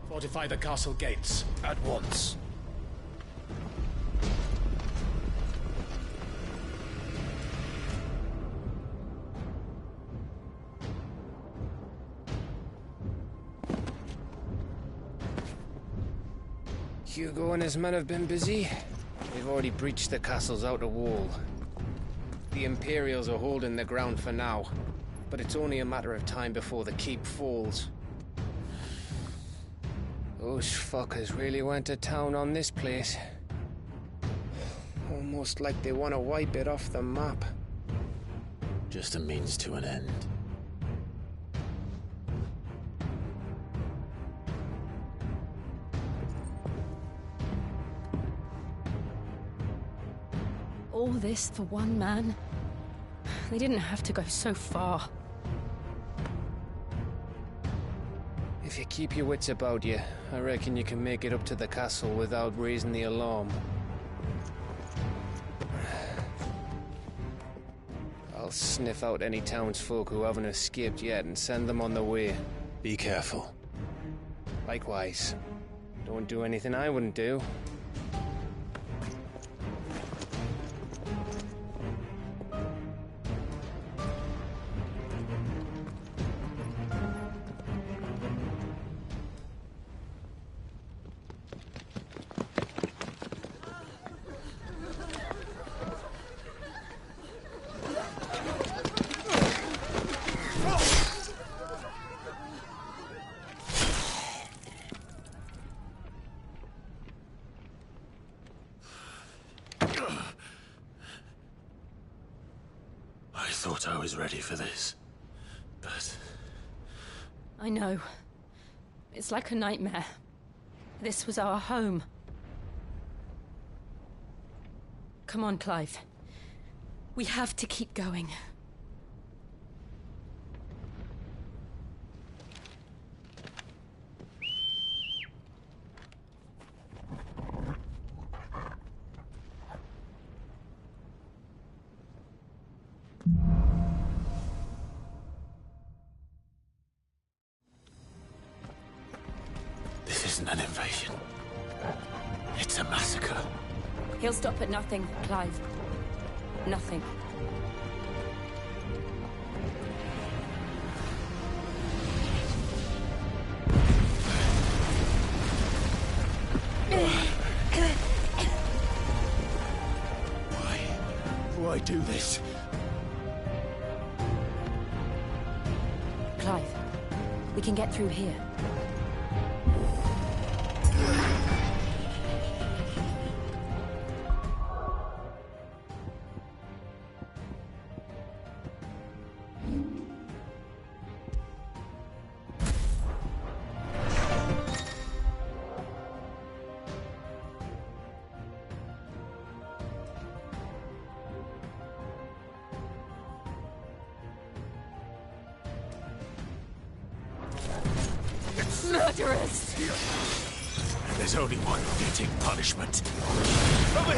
Fortify the castle gates, at once. Hugo and his men have been busy. They've already breached the castle's outer wall. The Imperials are holding the ground for now, but it's only a matter of time before the keep falls. Those fuckers really went to town on this place. Almost like they want to wipe it off the map. Just a means to an end. All this for one man? They didn't have to go so far. If you keep your wits about you, I reckon you can make it up to the castle without raising the alarm. I'll sniff out any townsfolk who haven't escaped yet and send them on their way. Be careful. Likewise. Don't do anything I wouldn't do. I thought I was ready for this, but... I know. It's like a nightmare. This was our home. Come on, Clive. We have to keep going. This isn't an invasion. It's a massacre. He'll stop at nothing, Clive. Nothing. Why do this? Clive, we can get through here. Murderers! There's only one fitting punishment. Over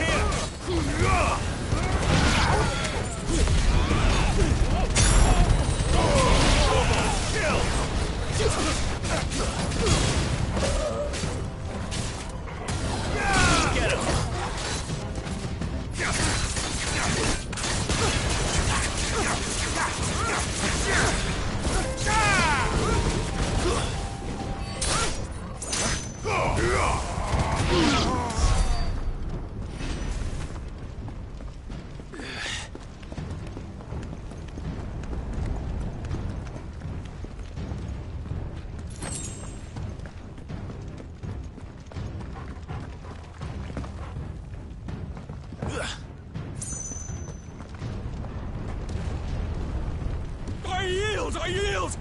I yield!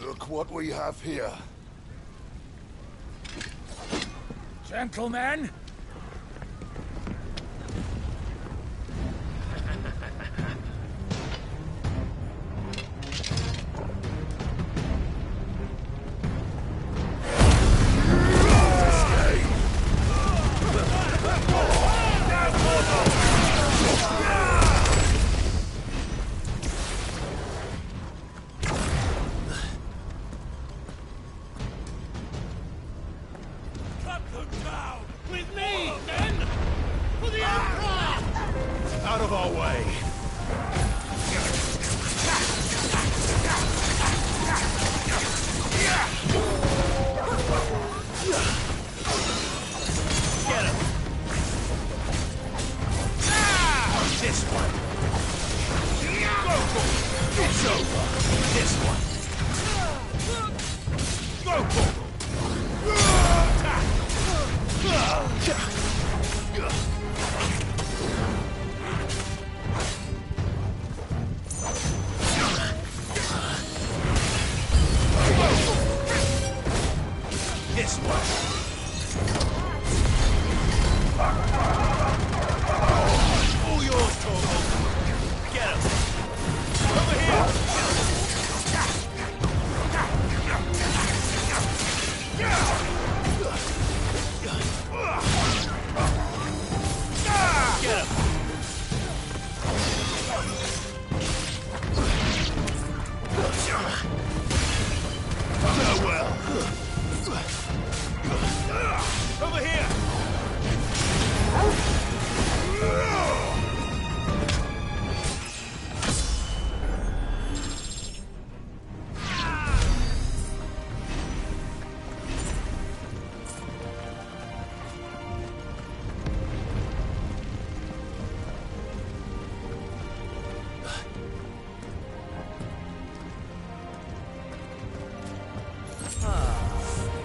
Look what we have here. Gentlemen! Cut them down! With me!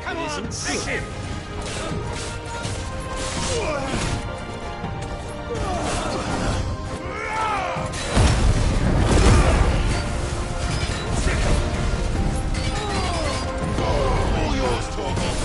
Come on, take him! All yours, Torgal.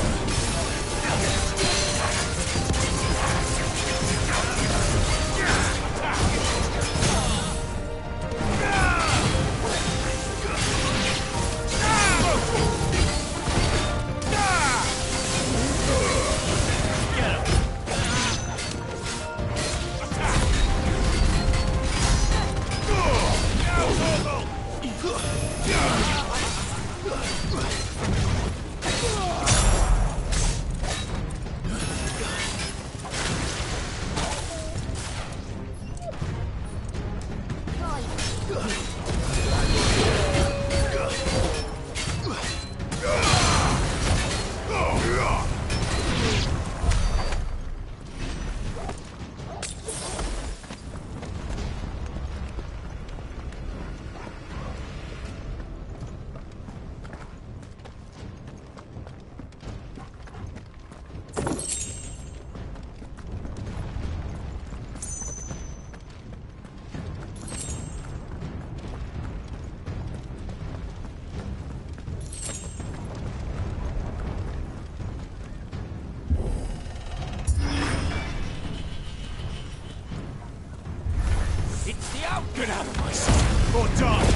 Get out of my sight, or die!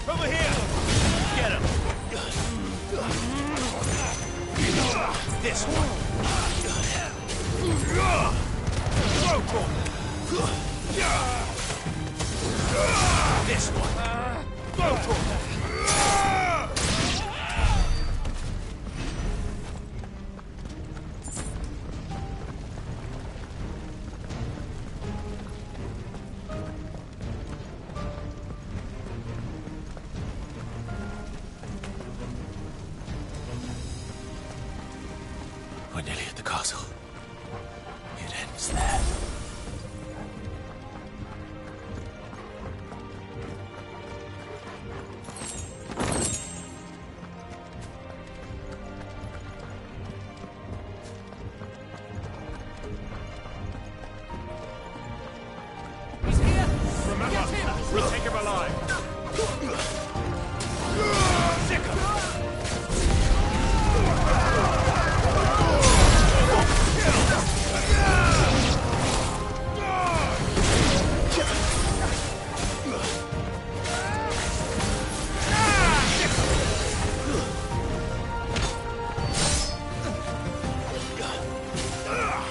Over here! Get him! This one! This one! Go for it! We're nearly at the castle. It ends there. We'll take him alive. Sick him.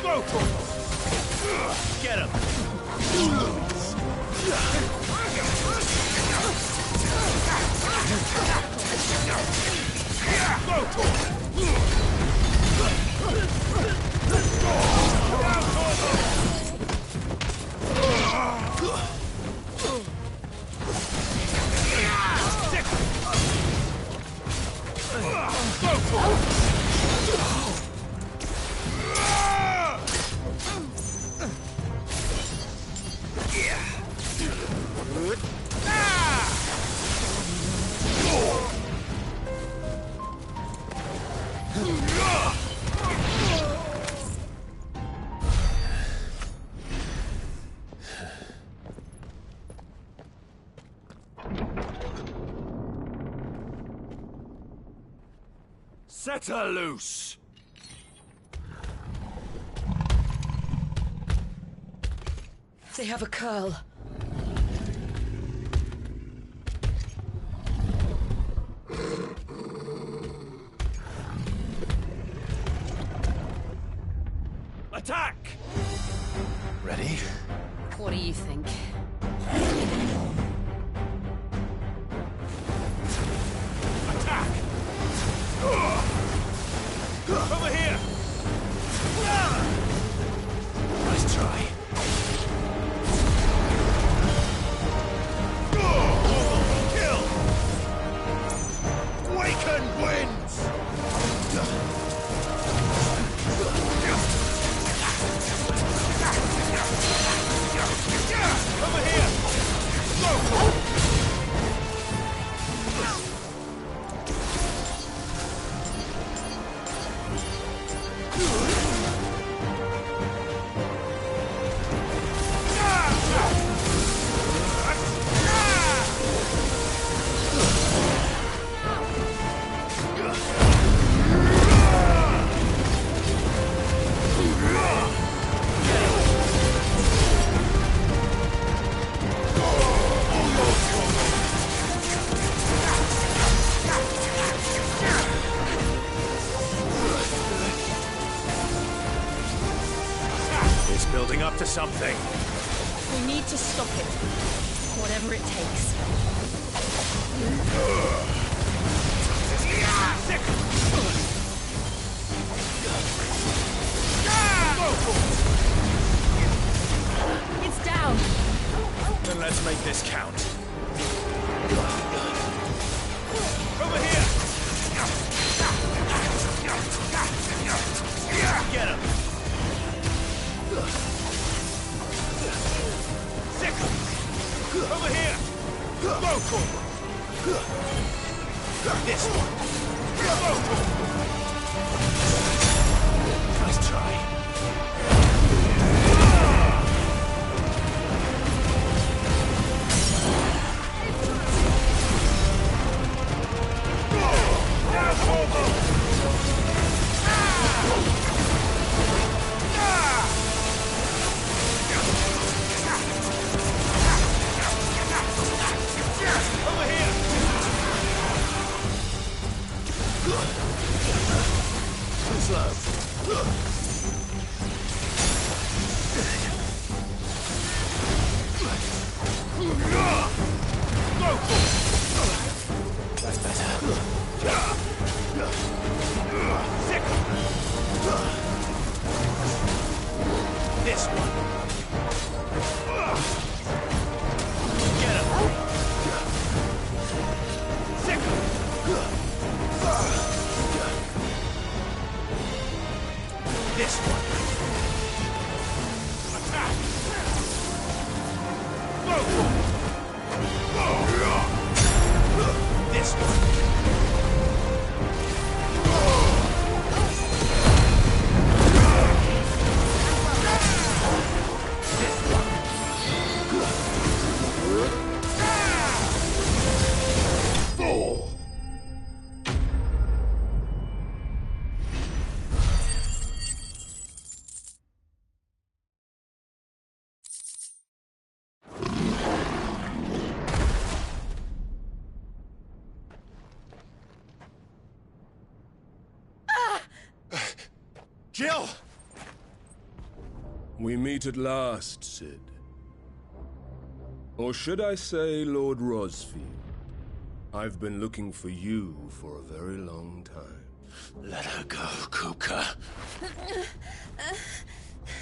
Go for it. Get him. Set her loose! They have a curl. Attack! Ready? What do you think? Attack! Over here! Nice try. Kill! up to something. We need to stop it. Whatever it takes. It's down. Then let's make this count. Over here! Get him! Sick! Over here! Local! This one! Local! Nice try. That's better. This one. Get him. Sick. This one. Attack. This one. Jill! We meet at last, Cid. Or should I say, Lord Rosfield? I've been looking for you for a very long time. Let her go, Kupka.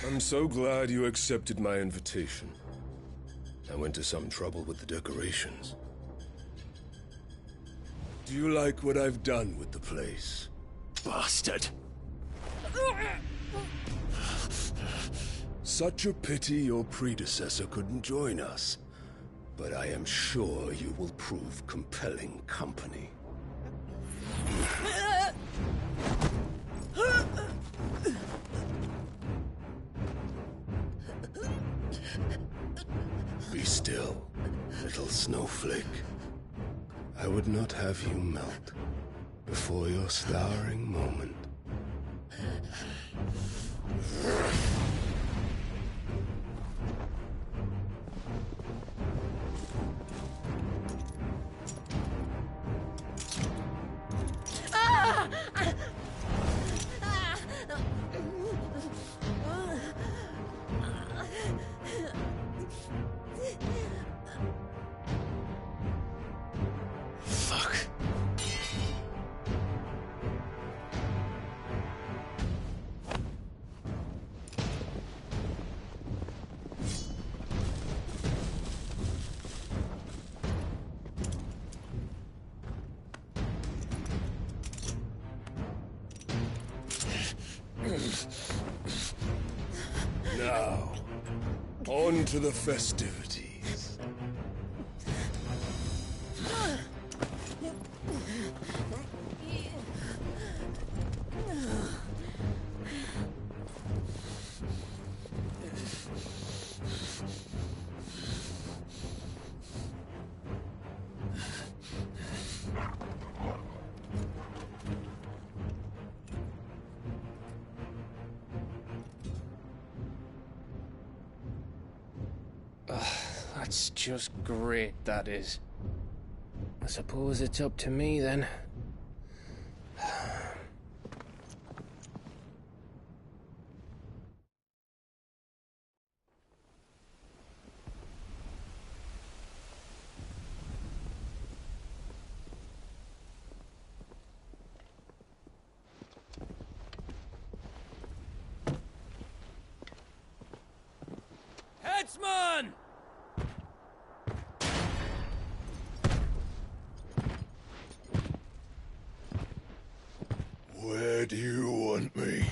I'm so glad you accepted my invitation. I went to some trouble with the decorations. Do you like what I've done with the place? Bastard! Such a pity your predecessor couldn't join us. But I am sure you will prove compelling company. Be still, little snowflake. I would not have you melt before your starring moment. Fuck. Now, on to the festivities. That's just great, that is. I suppose it's up to me, then. Marksman! Where do you want me?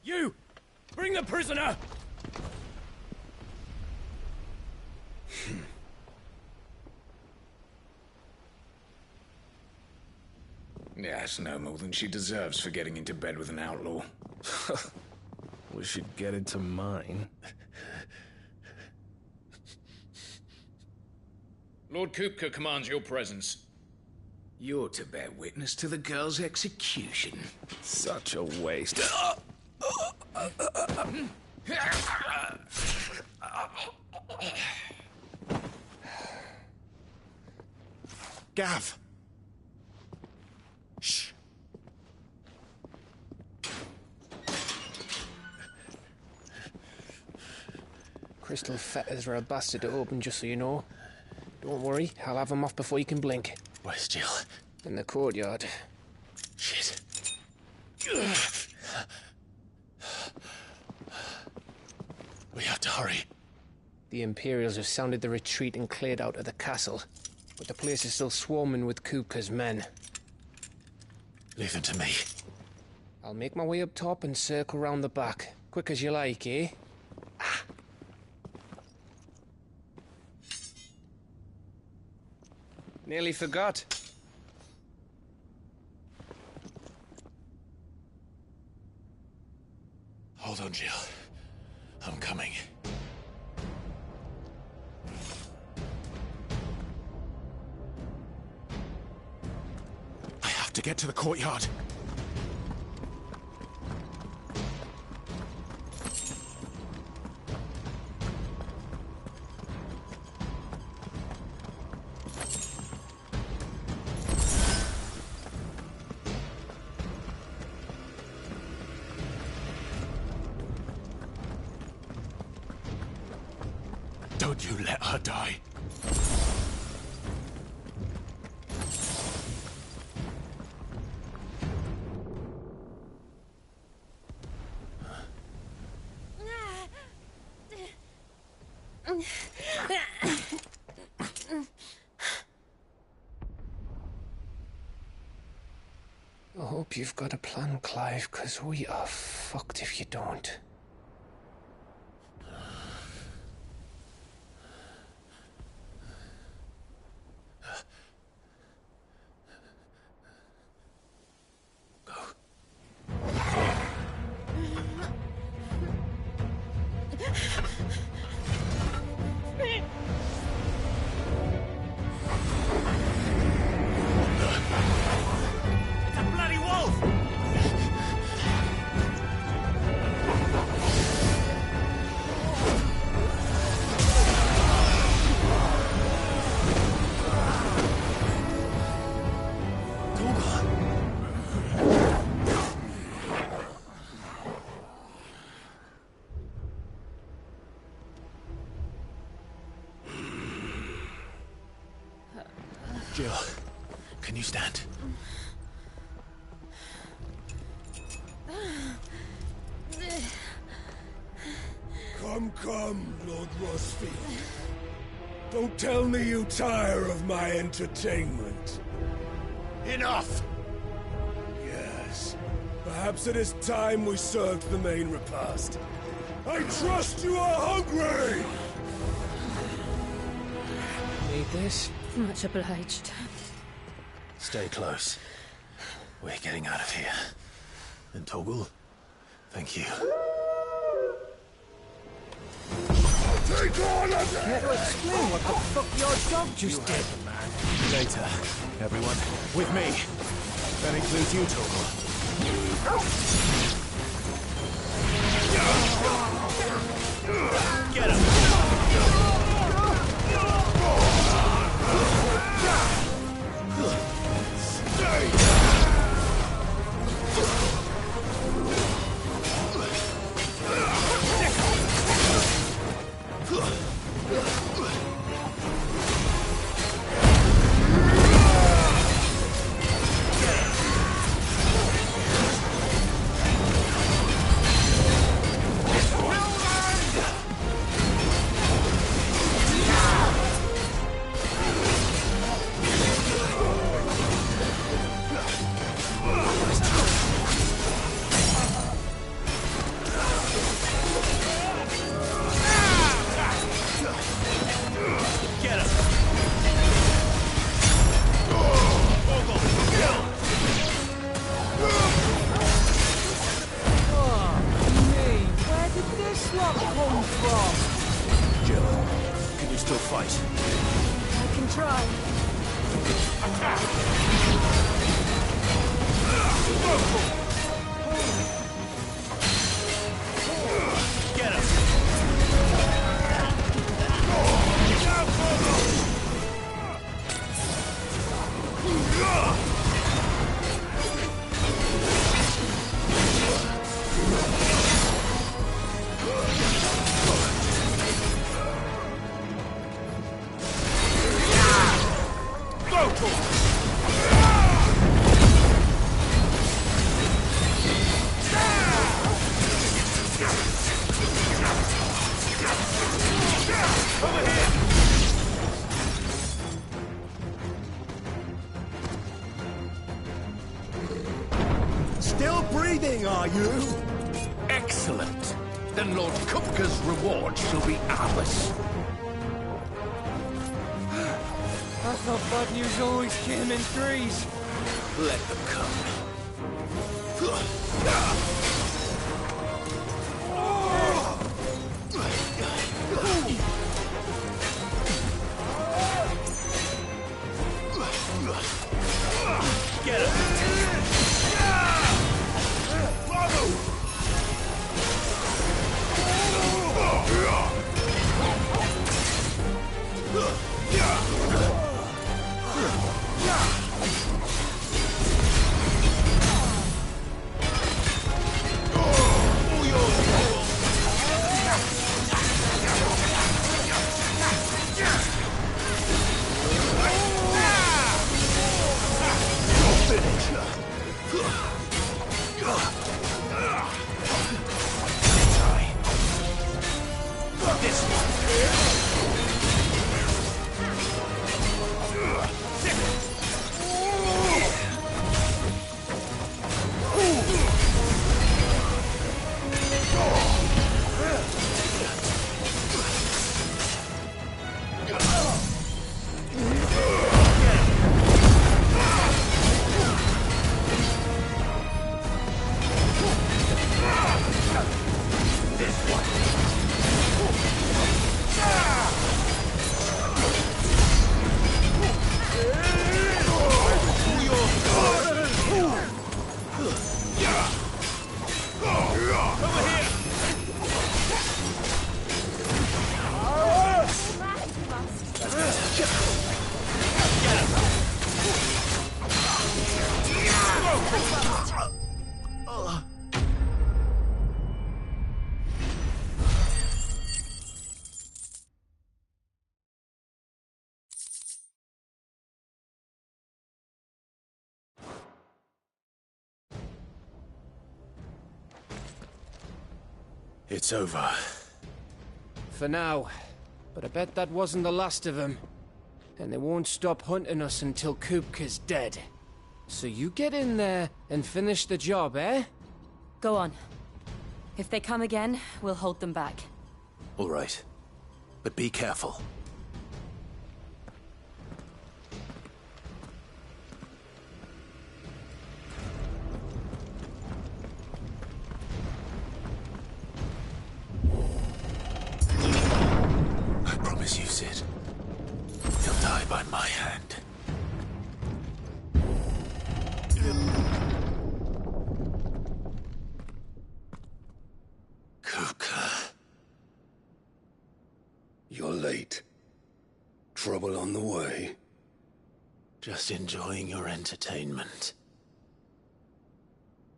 You! Bring the prisoner! That's no more than she deserves for getting into bed with an outlaw. We should get into mine. Lord Kupka commands your presence. You're to bear witness to the girl's execution. Such a waste. Gav! Shh. Crystal fetters are a bastard to open, just so you know. Don't worry, I'll have them off before you can blink. Where's Jill? In the courtyard. Shit. We have to hurry. The Imperials have sounded the retreat and cleared out of the castle, but the place is still swarming with Kupka's men. Leave them to me. I'll make my way up top and circle round the back. Quick as you like, eh? Nearly forgot. Hold on, Jill. I'm coming. I have to get to the courtyard. Don't you let her die. I hope you've got a plan, Clive, 'cause we are fucked if you don't. Jill, can you stand? Come, Lord Rosfield. Don't tell me you tire of my entertainment. Enough! Yes. Perhaps it is time we served the main repast. I trust you are hungry! Need this? Much obliged. Stay close. We're getting out of here. And Torgal, thank you. Take on us! Care to explain what the fuck your dog just did? Later, everyone. With me. That includes you, Torgal. Get him! Get him! Where did this lot come from? Jill, can you still fight? I can try. Get him! Still breathing, are you? Excellent. Then Lord Kupka's reward shall be ours. I thought bad news always came in threes. Let them come. Get him! It's over. For now. But I bet that wasn't the last of them. And they won't stop hunting us until Kupka's dead. So you get in there and finish the job, eh? Go on. If they come again, we'll hold them back. All right. But be careful. I promise you, Sid. He'll die by my hand. Kupka. You're late. Trouble on the way? Just enjoying your entertainment.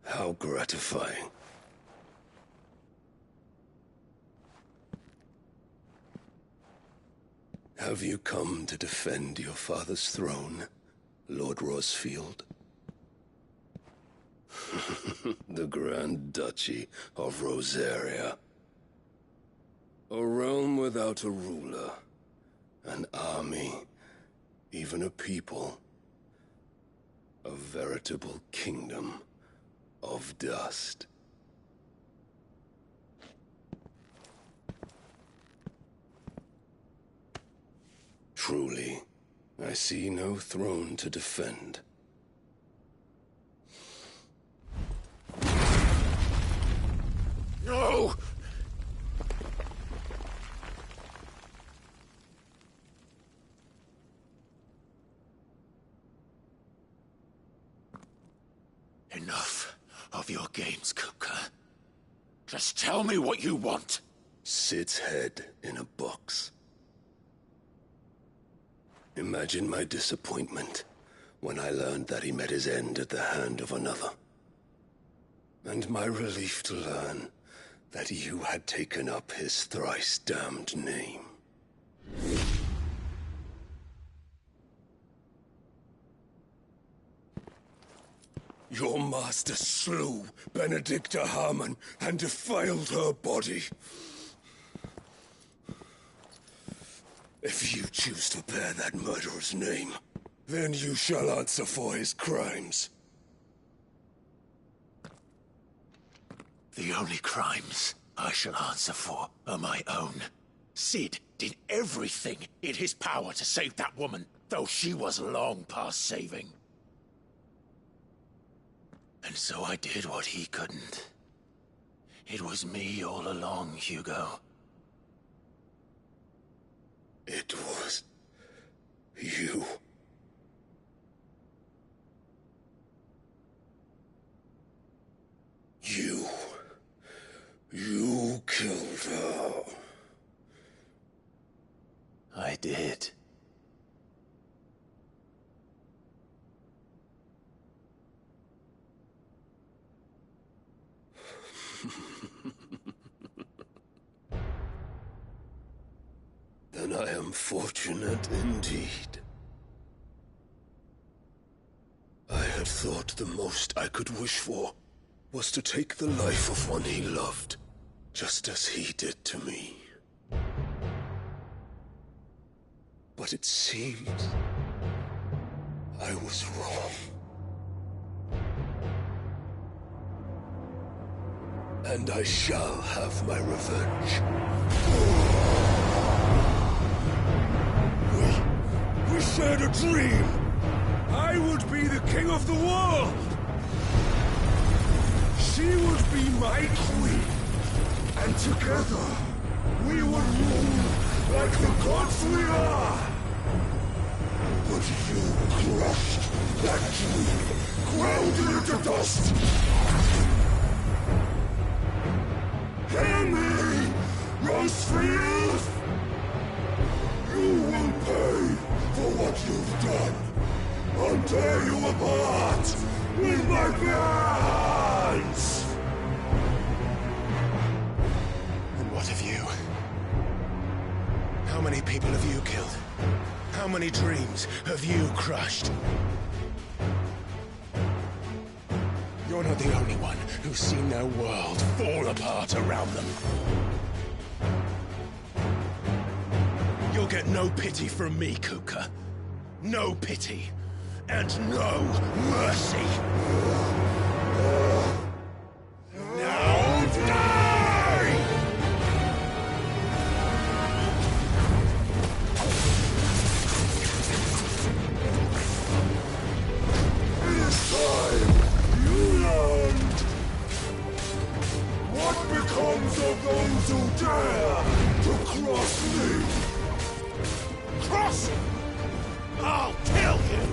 How gratifying. Have you come to defend your father's throne, Lord Rosfield? The Grand Duchy of Rosaria. A realm without a ruler, an army, even a people. A veritable kingdom of dust. Truly, I see no throne to defend. No! Enough of your games, Kupka. Just tell me what you want. Sid's head in a box. Imagine my disappointment when I learned that he met his end at the hand of another. And my relief to learn that you had taken up his thrice-damned name. Your master slew Benedicta Harmon and defiled her body. If you choose to bear that murderer's name, then you shall answer for his crimes. The only crimes I shall answer for are my own. Sid did everything in his power to save that woman, though she was long past saving. And so I did what he couldn't. It was me all along, Hugo. It was you. You killed her. I did. Then I am fortunate indeed. I had thought the most I could wish for was to take the life of one he loved, just as he did to me. But it seems I was wrong. And I shall have my revenge. We shared a dream. I would be the king of the world. She would be my queen. And together, we would rule like the gods we are. But you crushed that dream, ground it into dust. Hear me, Rosefield! You will pay for what you've done. I'll tear you apart with my bare hands! And what of you? How many people have you killed? How many dreams have you crushed? You're not the only one who's seen their world fall apart around them. You'll get no pity from me, Kupka. No pity. And no mercy. Now die! This time, you learned. What becomes of those who dare to cross me? Cross? I'll kill you!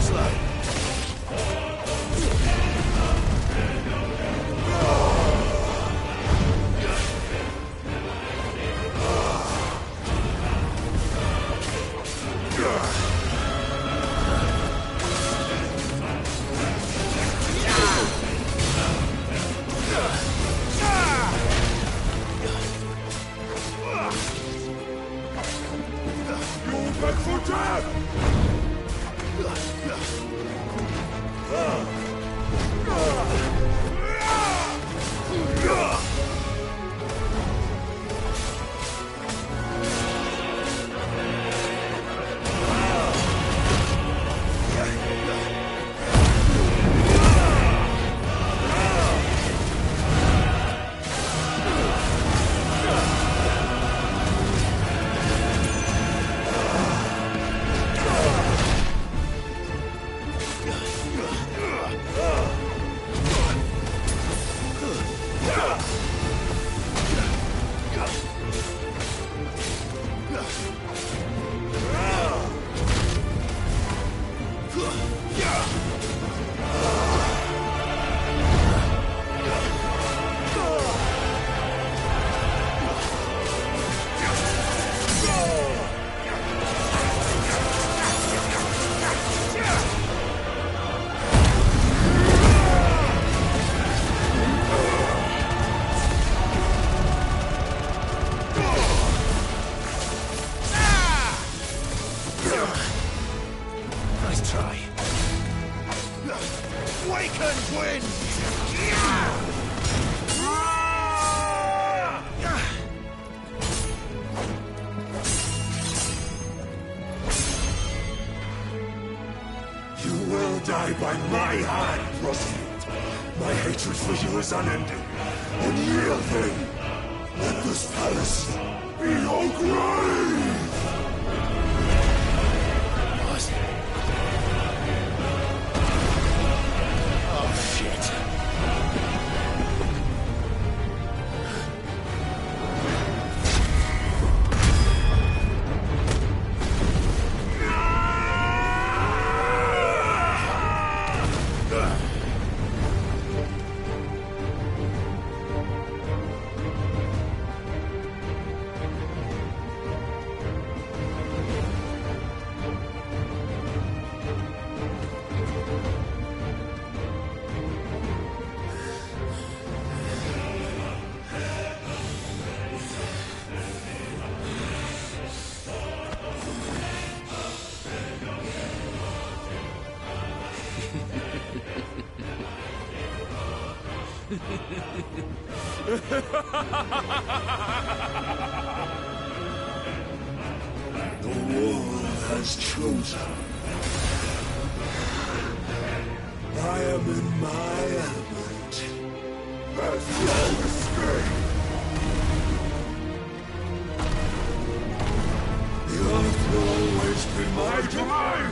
Slow. Wakened wind! You will die by my hand, Rosfield. My hatred for you is unending. Unyielding. Let this palace be your grave! What? Oh, shit. The world has chosen. I am in my element. There's no escape. The earth will always be my domain.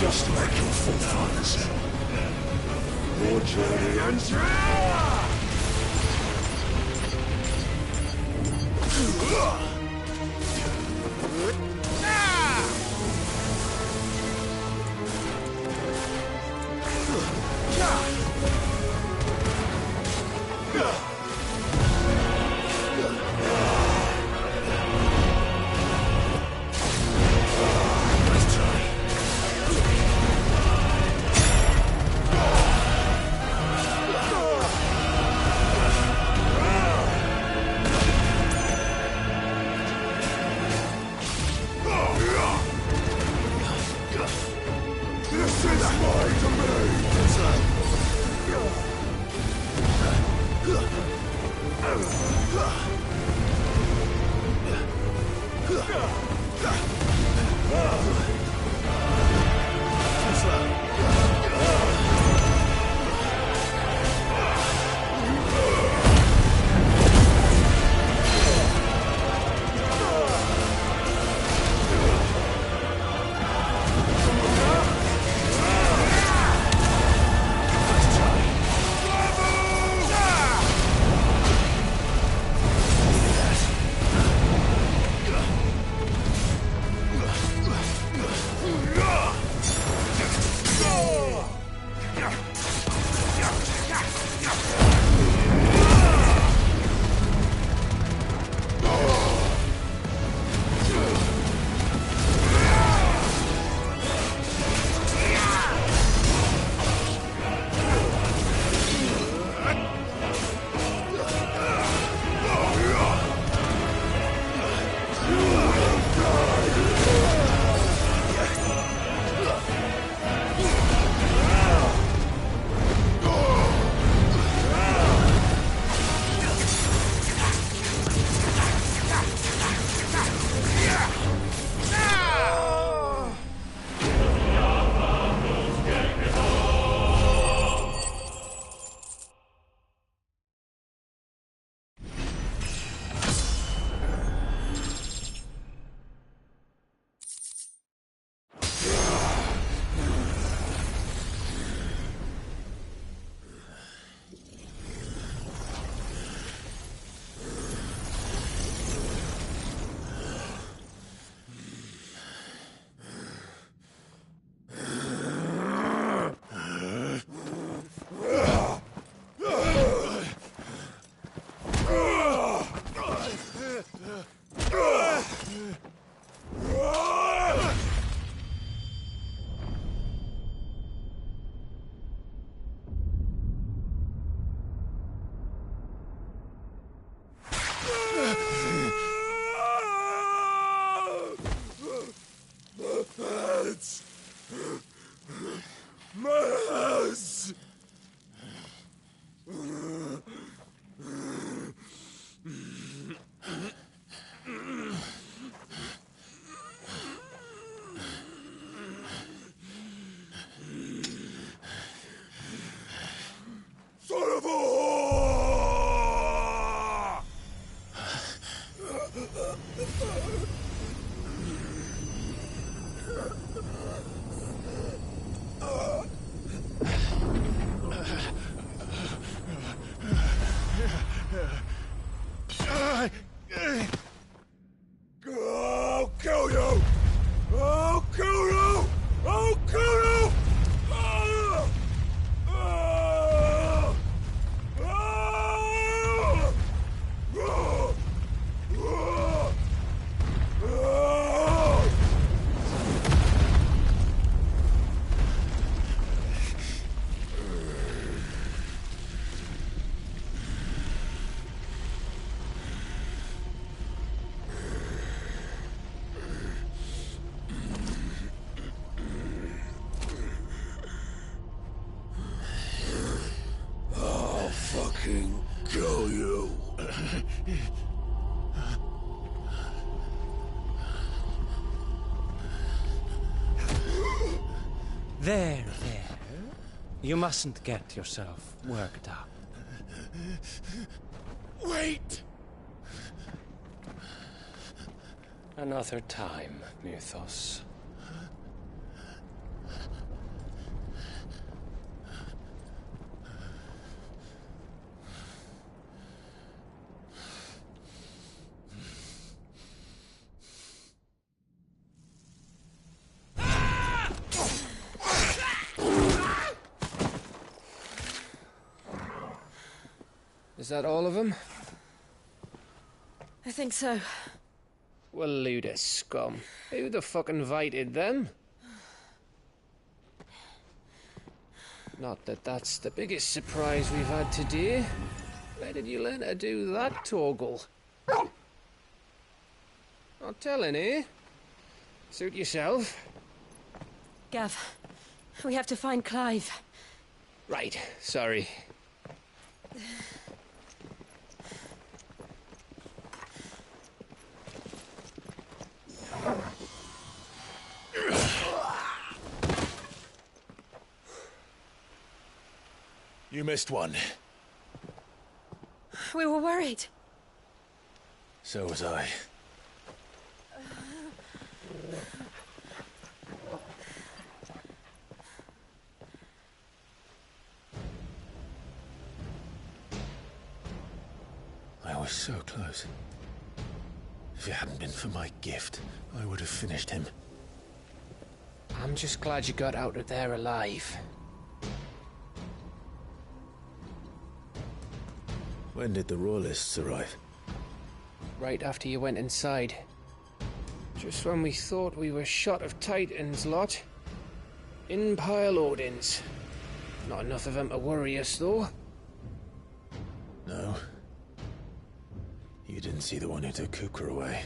Just like your forefathers. Your journey ends now! I'll kill you! I'll kill you! I'll kill you! Ah! Ah! Ah! Ah! Ah! Ah! I'll fucking kill you. There. You mustn't get yourself worked up. Wait! Another time, Mythos. Is that all of them? I think so. Well, load of scum. Who the fuck invited them? Not that that's the biggest surprise we've had today. Where did you learn to do that, Torgal? Not telling, eh? Suit yourself. Gav, we have to find Clive. Right, sorry. You missed one. We were worried. So was I. I was so close. If it hadn't been for my gift, I would have finished him. I'm just glad you got out of there alive. When did the Royalists arrive? Right after you went inside. Just when we thought we were shot of Titans, lot. In pile Odins. Not enough of them to worry us, though. No. You didn't see the one who took Kupka away.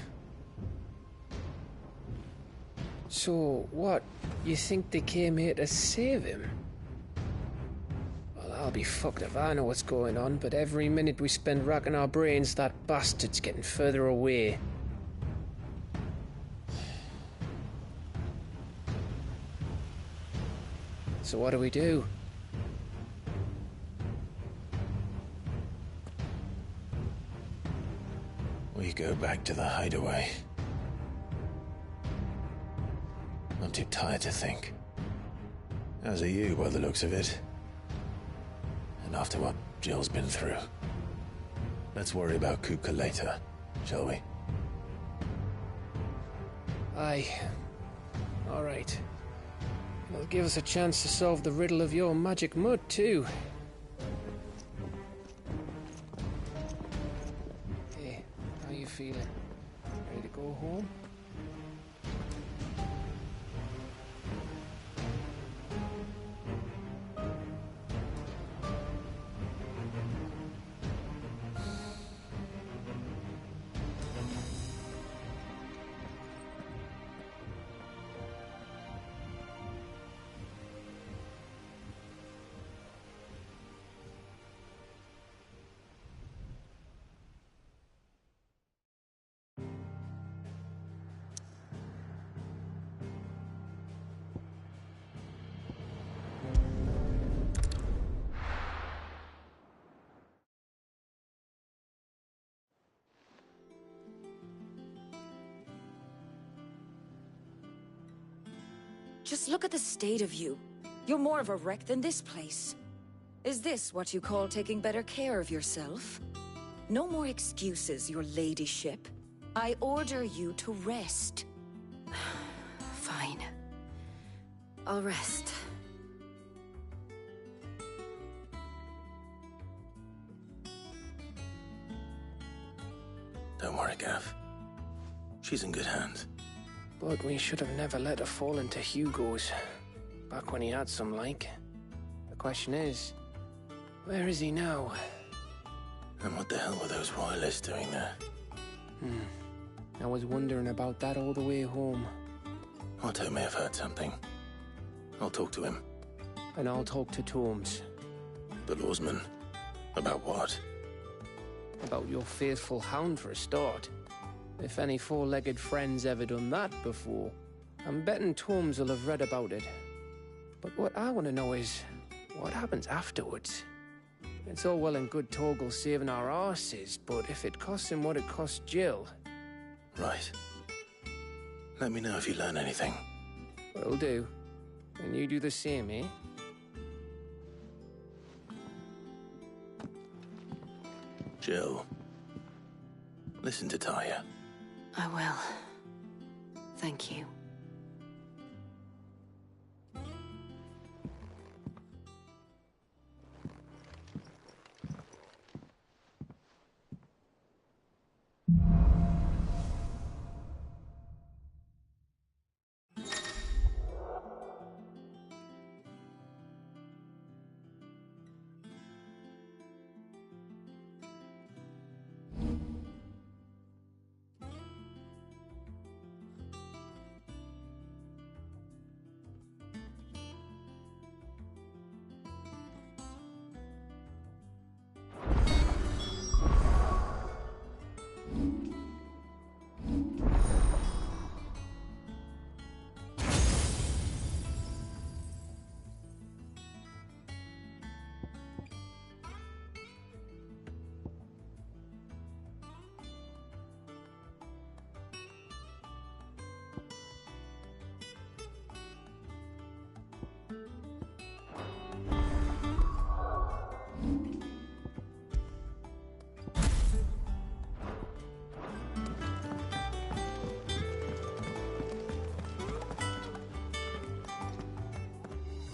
So, what? You think they came here to save him? Well, I'll be fucked if I know what's going on, but every minute we spend racking our brains, that bastard's getting further away. So what do we do? We go back to the hideaway. I'm too tired to think. As are you, by the looks of it. And after what Jill's been through. Let's worry about Kupka later, shall we? Aye. All right. It'll give us a chance to solve the riddle of your magic mud, too. Hey, how you feeling? Ready to go home? Just look at the state of you. You're more of a wreck than this place. Is this what you call taking better care of yourself? No more excuses, your ladyship. I order you to rest. Fine. I'll rest. Don't worry, Gav. She's in good hands. But we should have never let her fall into Hugo's. Back when he had some like. The question is, where is he now? And what the hell were those royalists doing there? I was wondering about that all the way home. Otto may have heard something. I'll talk to him. And I'll talk to Torms. The lawsman? About what? About your faithful hound for a start. If any four-legged friend's ever done that before, I'm betting Torms will have read about it. But what I want to know is, what happens afterwards? It's all well and good Torgal saving our arses, but if it costs him what it cost Jill... Right. Let me know if you learn anything. Will do. And you do the same, eh? Jill, listen to Taya. I will. Thank you.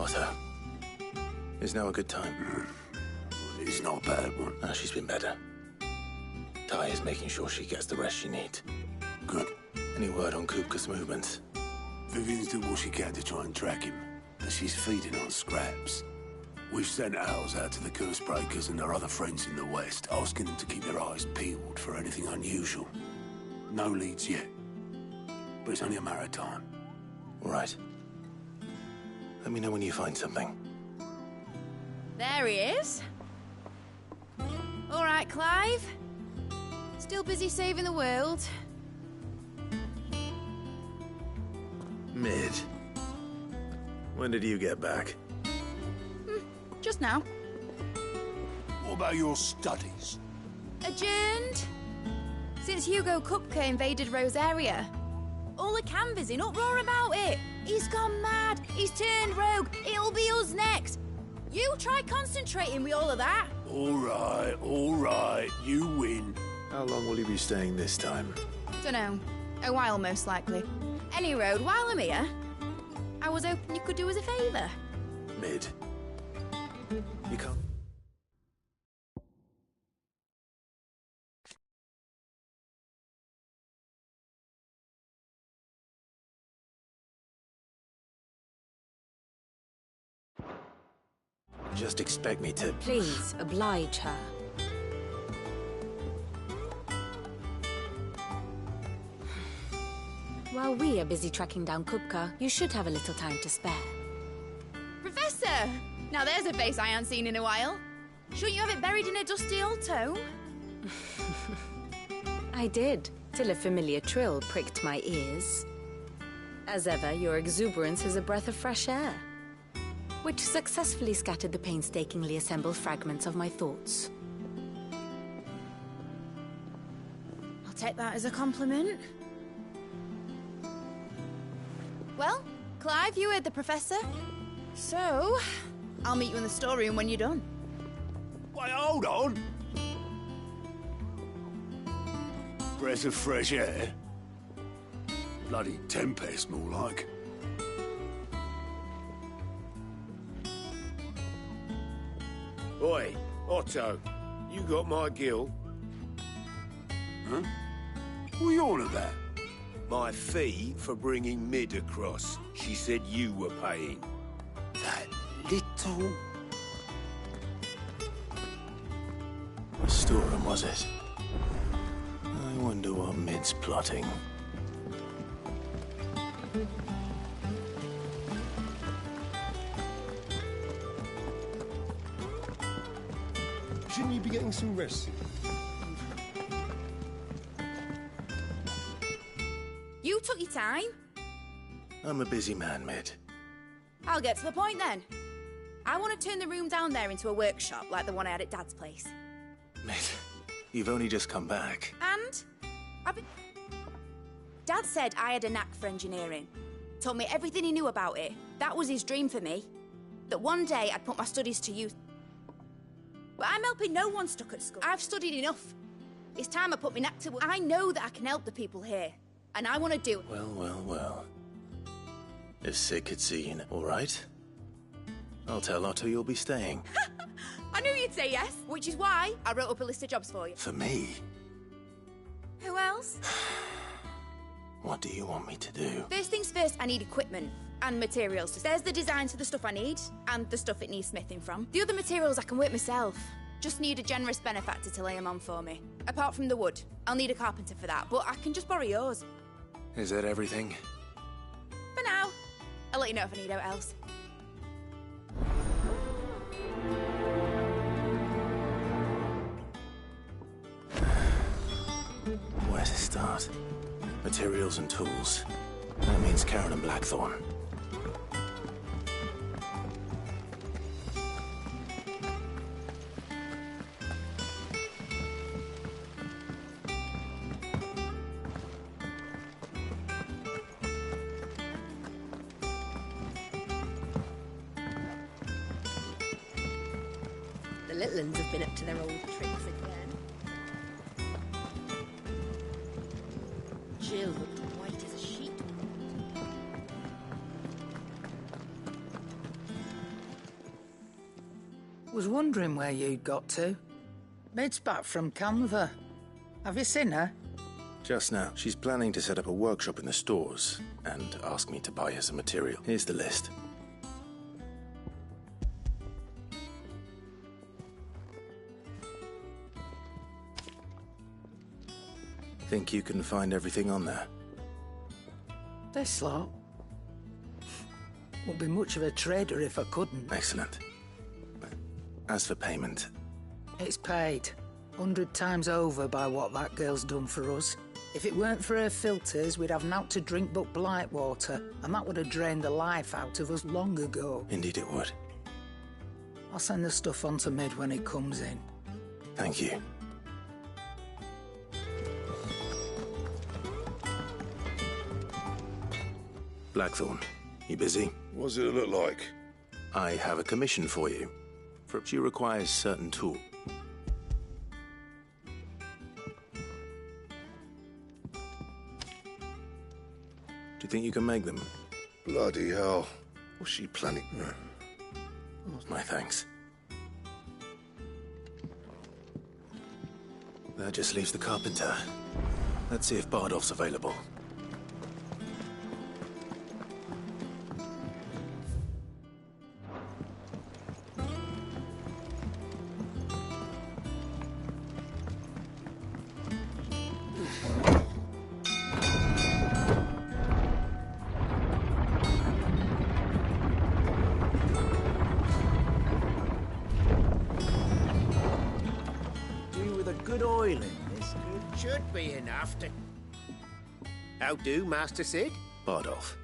Otto, is now a good time? It's not a bad one. Ah, she's been better. Ty is making sure she gets the rest she needs. Good. Any word on Kupka's movements? Vivian's doing what she can to try and track him, but she's feeding on scraps. We've sent ours out to the Cursebreakers and their other friends in the West, asking them to keep their eyes peeled for anything unusual. No leads yet, but it's only a matter of time. All right. Let me know when you find something. There he is. All right, Clive. Still busy saving the world. Mid. When did you get back? Just now. What about your studies? Adjourned. Since Hugo Kupka invaded Rosaria. All the canvas in uproar about it. He's gone mad. He's turned rogue. It'll be us next. You try concentrating with all of that. All right. You win. How long will you be staying this time? Dunno. A while, most likely. Any road, while I'm here, I was hoping you could do us a favour. Mid. You can't... Just expect me to... Please, oblige her. While we are busy tracking down Kupka, you should have a little time to spare. Professor! Now there's a face I haven't seen in a while. Shouldn't you have it buried in a dusty old tome? I did, till a familiar trill pricked my ears. As ever, your exuberance is a breath of fresh air, which successfully scattered the painstakingly assembled fragments of my thoughts. I'll take that as a compliment. Well, Clive, you heard the Professor. So, I'll meet you in the storeroom when you're done. Wait, hold on. Breath of fresh air. Bloody tempest, more like. Oi, Otto, you got my gill? Huh? What are you on about? My fee for bringing Mid across. She said you were paying. That little... What storeroom was it? I wonder what Mid's plotting. Shouldn't you be getting some rest? You took your time. I'm a busy man, Mid. I'll get to the point then. I want to turn the room down there into a workshop like the one I had at Dad's place. Mid, you've only just come back. And I've been... Dad said I had a knack for engineering. Told me everything he knew about it. That was his dream for me. That one day I'd put my studies to use. But I'm helping no one stuck at school. I've studied enough. It's time I put my knack to work. I know that I can help the people here. And I want to do it. Well. If Sid could see you, all right? I'll tell Otto you'll be staying. I knew you'd say yes, which is why I wrote up a list of jobs for you. For me? Who else? What do you want me to do? First things first, I need equipment and materials. There's the designs for the stuff I need and the stuff it needs smithing from. The other materials I can work myself. Just need a generous benefactor to lay them on for me. Apart from the wood, I'll need a carpenter for that, but I can just borrow yours. Is that everything? For now. I'll let you know if I need out else. Where to start? Materials and tools. That means Karen and Blackthorn. The little uns have been up to their old tricks again. Jill looked white as a sheet. Was wondering where you'd got to. Maid's back from Canva. Have you seen her? Just now. She's planning to set up a workshop in the stores and ask me to buy her some material. Here's the list. Think you can find everything on there? This lot? Wouldn't be much of a trader if I couldn't. Excellent. As for payment... It's paid. 100 times over by what that girl's done for us. If it weren't for her filters, we'd have naught to drink but blight water, and that would have drained the life out of us long ago. Indeed it would. I'll send the stuff on to Mid when it comes in. Thank you. Blackthorn, you busy? What does it look like? I have a commission for you. She requires certain tools. Do you think you can make them? Bloody hell. What's she planning? My thanks. That just leaves the carpenter. Let's see if Bardolph's available. Should be enough to... How do, Master Sid? Bardolph.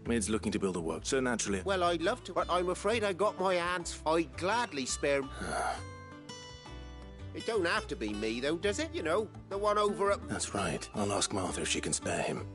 Mid's looking to build a work, so naturally... Well, I'd love to, but I'm afraid I got my hands... I'd gladly spare... It don't have to be me, though, does it? You know, the one over at... That's right. I'll ask Martha if she can spare him.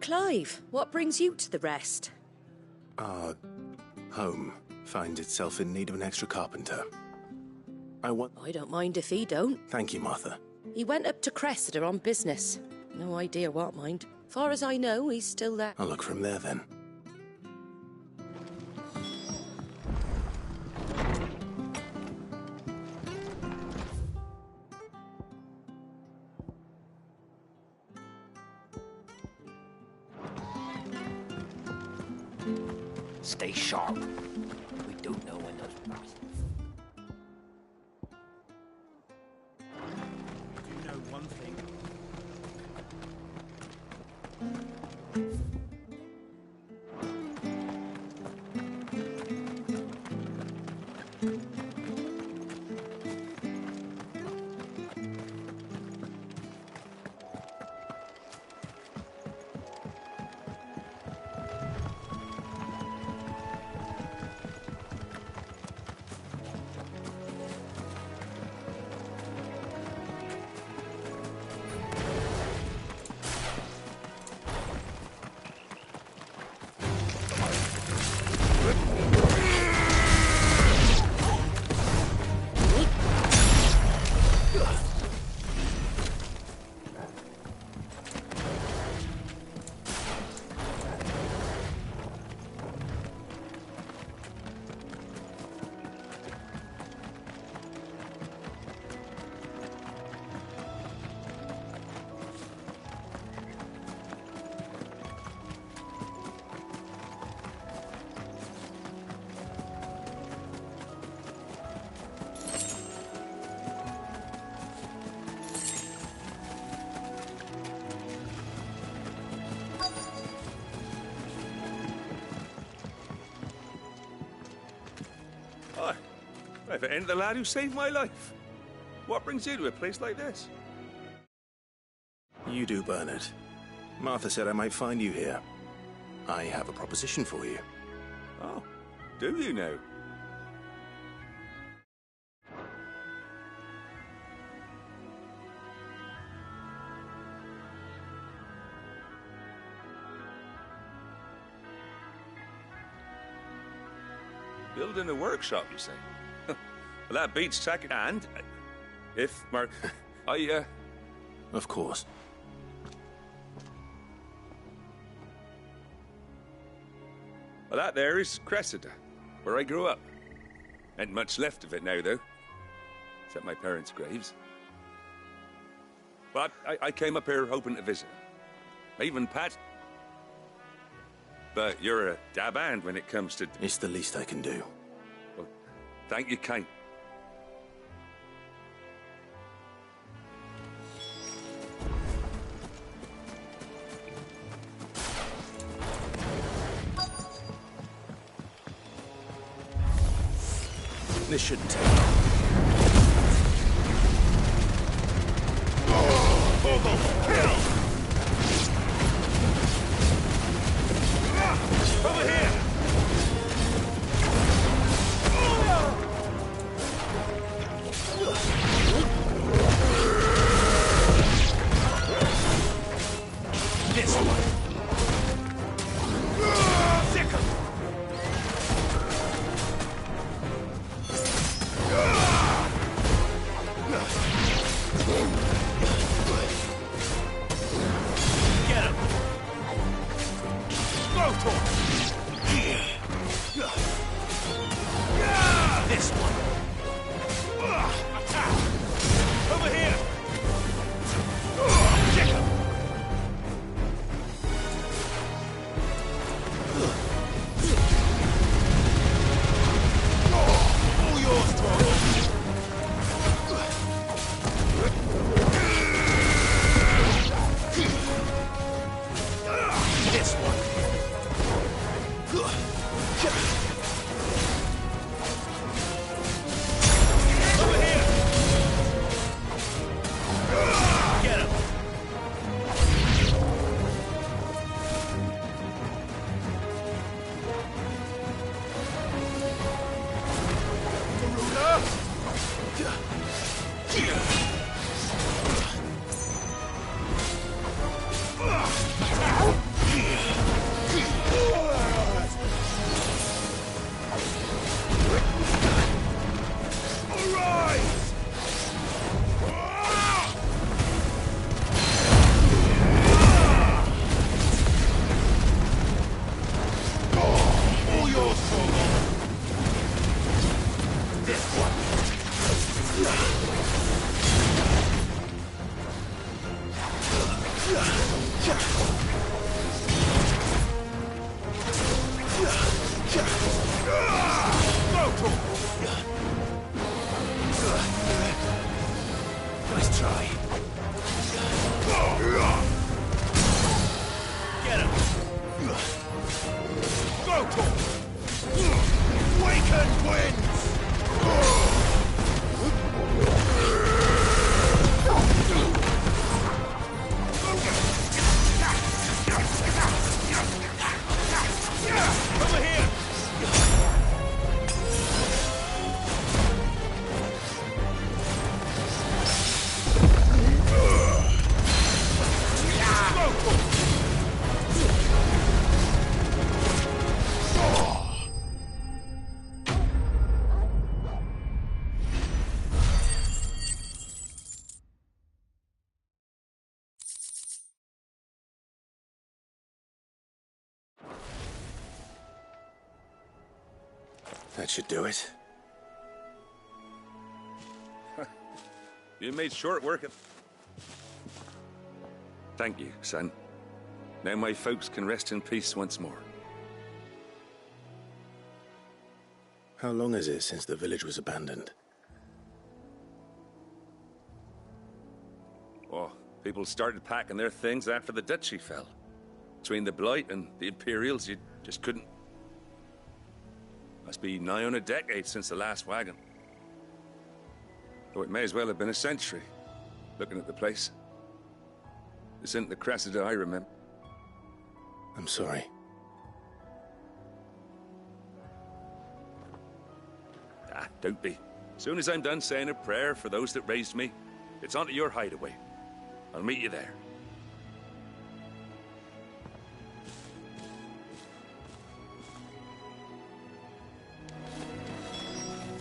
Clive, what brings you to the rest? Our home finds itself in need of an extra carpenter. I don't mind if he don't. Thank you, Martha. He went up to Cressida on business. No idea what, mind. Far as I know, he's still there. I'll look from there, then. Stay sharp. We don't know when those bastards... You know one thing. If it ain't the lad who saved my life, what brings you to a place like this? You do, Bernard. Martha said I might find you here. I have a proposition for you. Oh, do you now? Building a workshop, you say? Well, that beats tack. And if Mark, Of course. Well, that there is Cressida, where I grew up. Ain't much left of it now, though. Except my parents' graves. But I came up here hoping to visit. Even Pat. But you're a dab hand when it comes to... It's the least I can do. Well, thank you, kind. This shouldn't take long. Over here! This one. Sick 'em. Get him. Go for it. This one. Attack. Over here. Kick him. All yours, Toro. This one. Over here. Get him. All yours, Toro. This one. Nice try. Get him. Go, Tor. Waken winds. Over here. That should do it. You made short work of... Thank you, son. Now my folks can rest in peace once more. How long is it since the village was abandoned? Oh, people started packing their things after the duchy fell. Between the Blight and the Imperials, you just couldn't... Must be nigh on a decade since the last wagon. Though it may as well have been a century, looking at the place. This isn't the Cressida I remember. I'm sorry. Don't be. Soon as I'm done saying a prayer for those that raised me, it's on to your hideaway. I'll meet you there.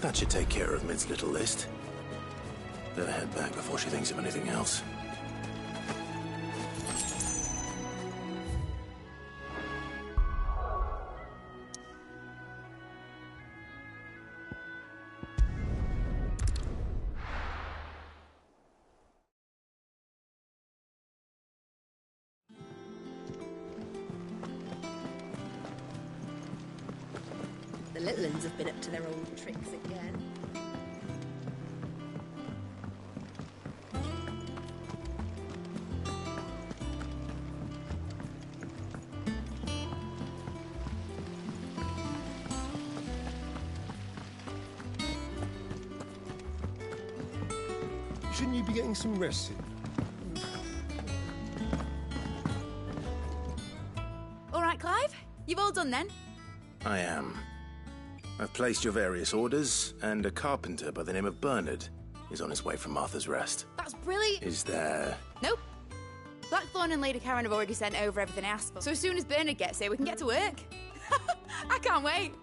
That should take care of Mid's little list. Better head back before she thinks of anything else. The little ones have been up to their old tricks again. Shouldn't you be getting some rest soon? All right, Clive. You've all done then? I am. I've placed your various orders, and a carpenter by the name of Bernard is on his way from Martha's Rest. That's brilliant. Is there... Nope. Blackthorn and Lady Karen have already sent over everything I asked for. So as soon as Bernard gets here, we can get to work. I can't wait.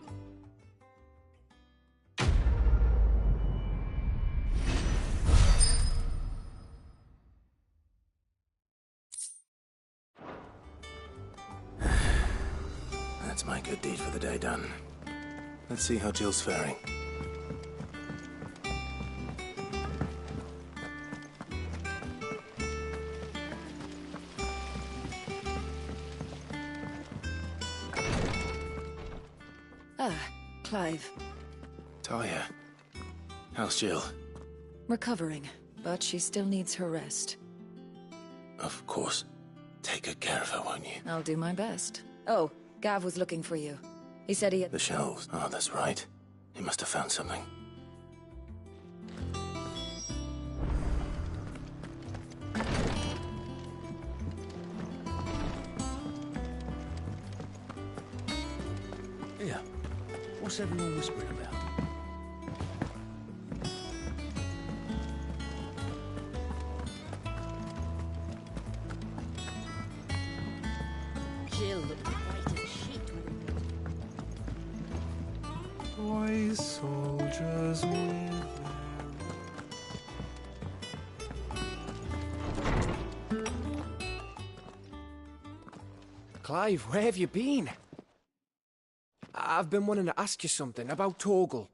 That's my good deed for the day done. Let's see how Jill's faring. Ah, Clive. Talia, how's Jill? Recovering, but she still needs her rest. Of course. Take good care of her, won't you? I'll do my best. Oh, Gav was looking for you. He said he had... The shelves. Oh, that's right. He must have found something. Yeah. What's everyone whispering about? Jill looked white as shit Why soldiers with Clive, where have you been? I've been wanting to ask you something about Torgal.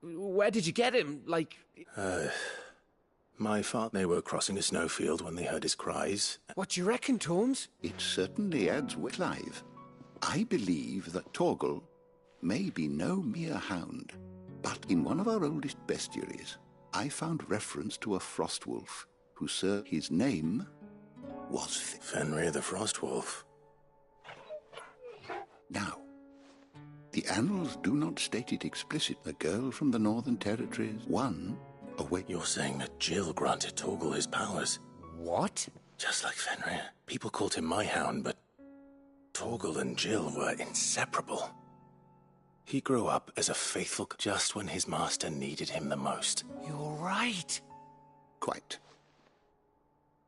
Where did you get him? Like... My father, they were crossing a snowfield when they heard his cries. What do you reckon, Tomes? It certainly adds weight, Clive. I believe that Torgal may be no mere hound, but in one of our oldest bestiaries, I found reference to a Frostwolf who served his name was Fenrir the Frostwolf. Now, the annals do not state it explicit. A girl from the Northern Territories, one away. You're saying that Jill granted Torgal his powers? What? Just like Fenrir. People called him my hound, but Torgal and Jill were inseparable. He grew up as a faithful just when his master needed him the most. You're right. Quite.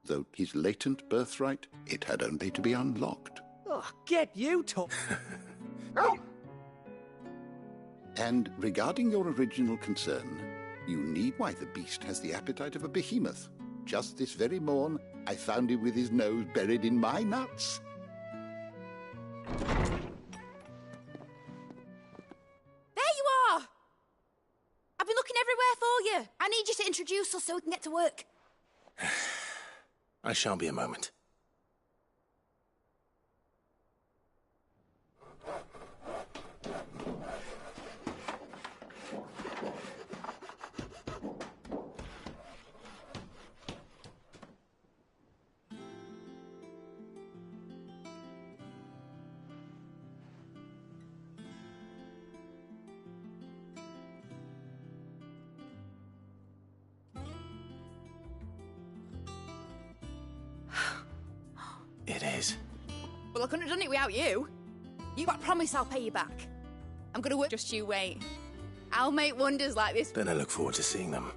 Though his latent birthright, it had only to be unlocked. Oh, get you, Tom. And regarding your original concern, you need... Why, the beast has the appetite of a behemoth. Just this very morn, I found him with his nose buried in my nuts. There you are! I've been looking everywhere for you. I need you to introduce us so we can get to work. I shall be a moment. It is. Well, I couldn't have done it without you. You got promise I'll pay you back. I'm gonna work. Just you wait. I'll make wonders like this. Then I look forward to seeing them.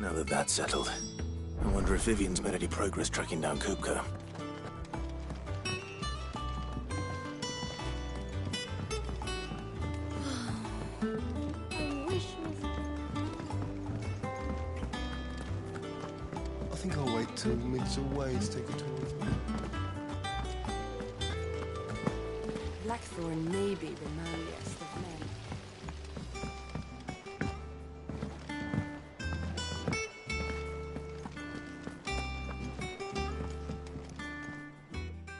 Now that that's settled, I wonder if Vivian's made any progress tracking down Kupka. I think I'll wait till Mid's away to take a tour with her. Blackthorn may be the manliest of men.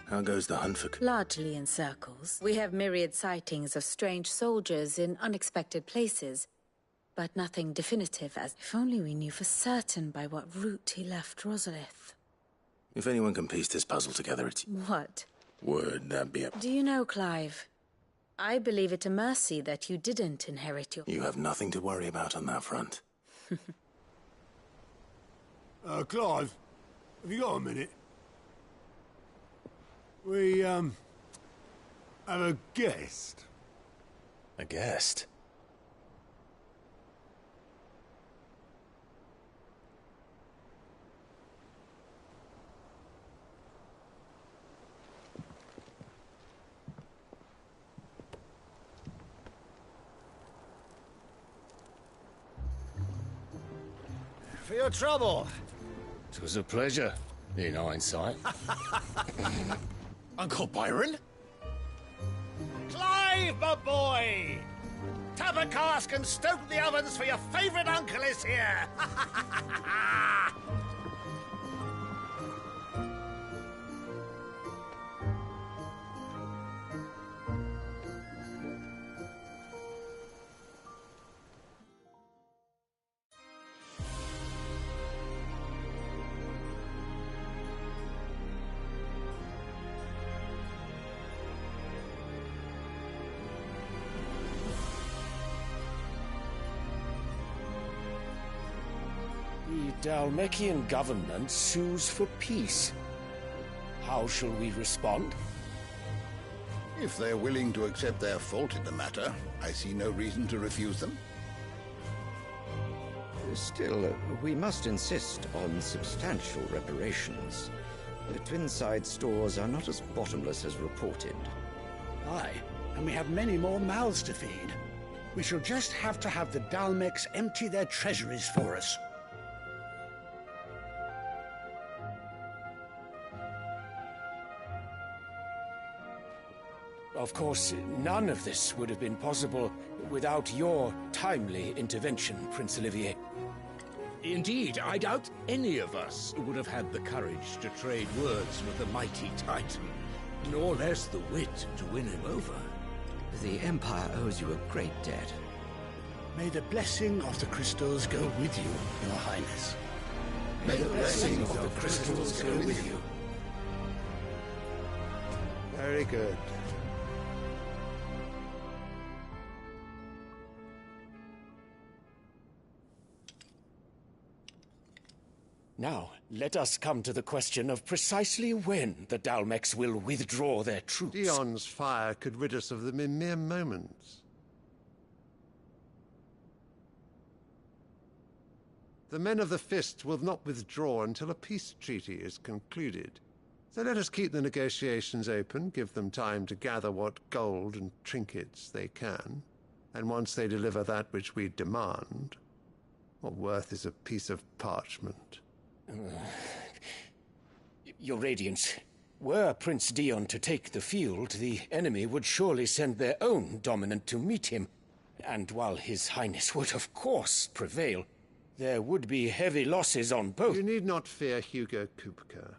How goes the hunt for... Largely in circles. We have myriad sightings of strange soldiers in unexpected places, but nothing definitive as... If only we knew for certain by what route he left Rosalith. If anyone can piece this puzzle together, it's... What? Word, that'd be a... Do you know, Clive? I believe it a mercy that you didn't inherit your... You have nothing to worry about on that front. Clive, have you got a minute? We, have a guest. A guest? For your trouble. It was a pleasure, in hindsight. Uncle Byron? Clive, my boy! Tap a cask and stoke the ovens for your favourite uncle is here! The Dhalmekian government sues for peace. How shall we respond? If they're willing to accept their fault in the matter, I see no reason to refuse them. Still, we must insist on substantial reparations. The Twinside stores are not as bottomless as reported. Aye, and we have many more mouths to feed. We shall just have to have the Dhalmex empty their treasuries for us. Of course, none of this would have been possible without your timely intervention, Prince Olivier. Indeed, I doubt any of us would have had the courage to trade words with the mighty Titan, nor less the wit to win him over. The Empire owes you a great debt. May the blessing of the crystals go with you, Your Highness. May the blessing of the crystals go with you. Very good. Now, let us come to the question of precisely when the Dhalmex will withdraw their troops. Dion's fire could rid us of them in mere moments. The men of the Fist will not withdraw until a peace treaty is concluded. So let us keep the negotiations open, give them time to gather what gold and trinkets they can, and once they deliver that which we demand, what worth is a piece of parchment? Your Radiance, were Prince Dion to take the field, the enemy would surely send their own dominant to meet him. And while His Highness would of course prevail, there would be heavy losses on both. You need not fear Hugo Kupka.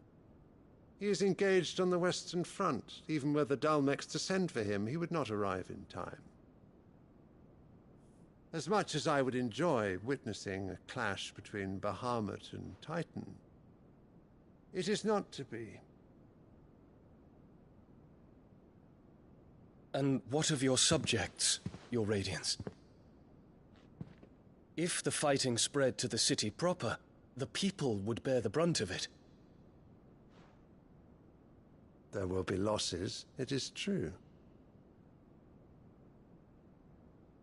He is engaged on the Western Front. Even were the Dhalmex to send for him, he would not arrive in time. As much as I would enjoy witnessing a clash between Bahamut and Titan, it is not to be. And what of your subjects, Your Radiance? If the fighting spread to the city proper, The people would bear the brunt of it. There will be losses, it is true.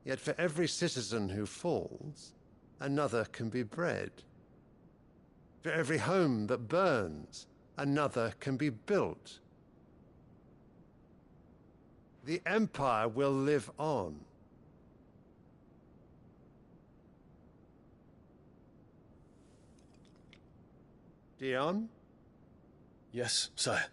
Yet for every citizen who falls, another can be bred. For every home that burns, another can be built. The Empire will live on. Dion? Yes, sire.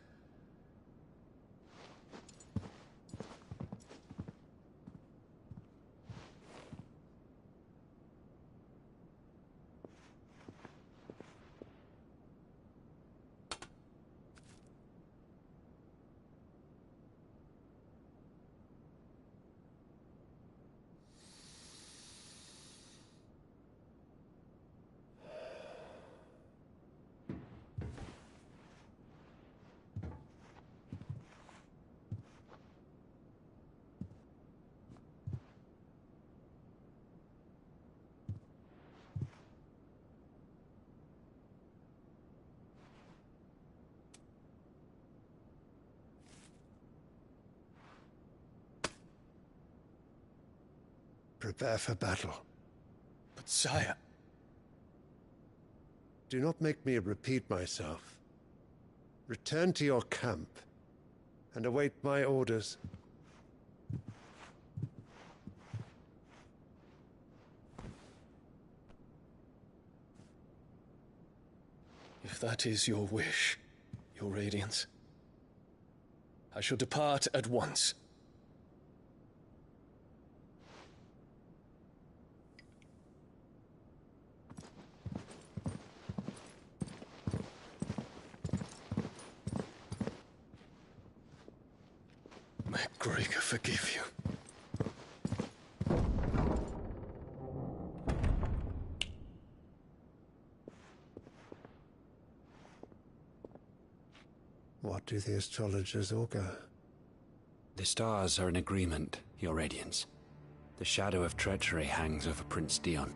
Prepare for battle. But sire... Do not make me repeat myself. Return to your camp and await my orders. If that is your wish, Your Radiance, I shall depart at once. May Gregor forgive you. What do the astrologers augur? The stars are in agreement, Your Radiance. The shadow of treachery hangs over Prince Dion.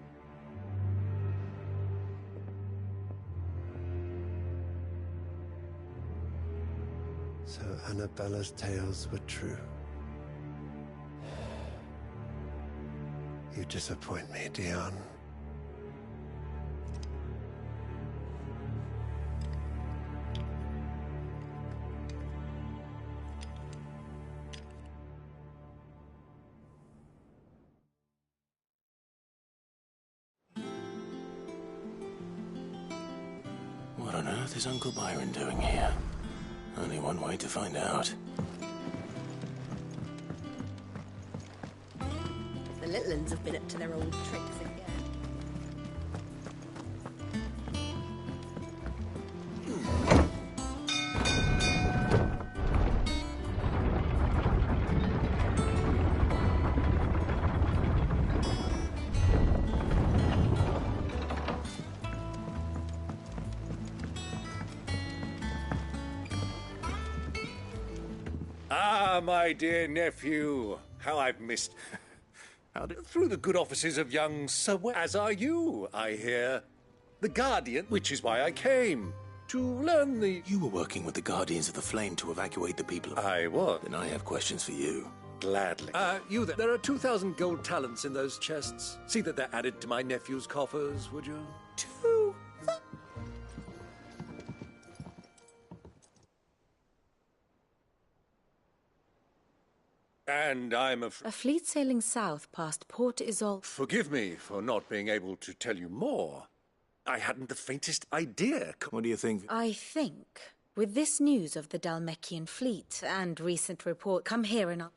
So Annabella's tales were true. You disappoint me, Dion. What on earth is Uncle Byron doing here? Only one way to find out. The little uns have been up to their old tricks again. Ah, my dear nephew, how I've missed... Through the good offices of young Sir... As are you, I hear. The Guardian, which is why I came. To learn the... You were working with the Guardians of the Flame to evacuate the people. I was. Then I have questions for you. Gladly. You there. There are 2,000 gold talents in those chests. See that they're added to my nephew's coffers, would you? 2,000? And I'm A fleet sailing south past Port Isolde. Forgive me for not being able to tell you more. I hadn't the faintest idea. What do you think? I think, with this news of the Dhalmekian fleet and recent report, come here and I'll...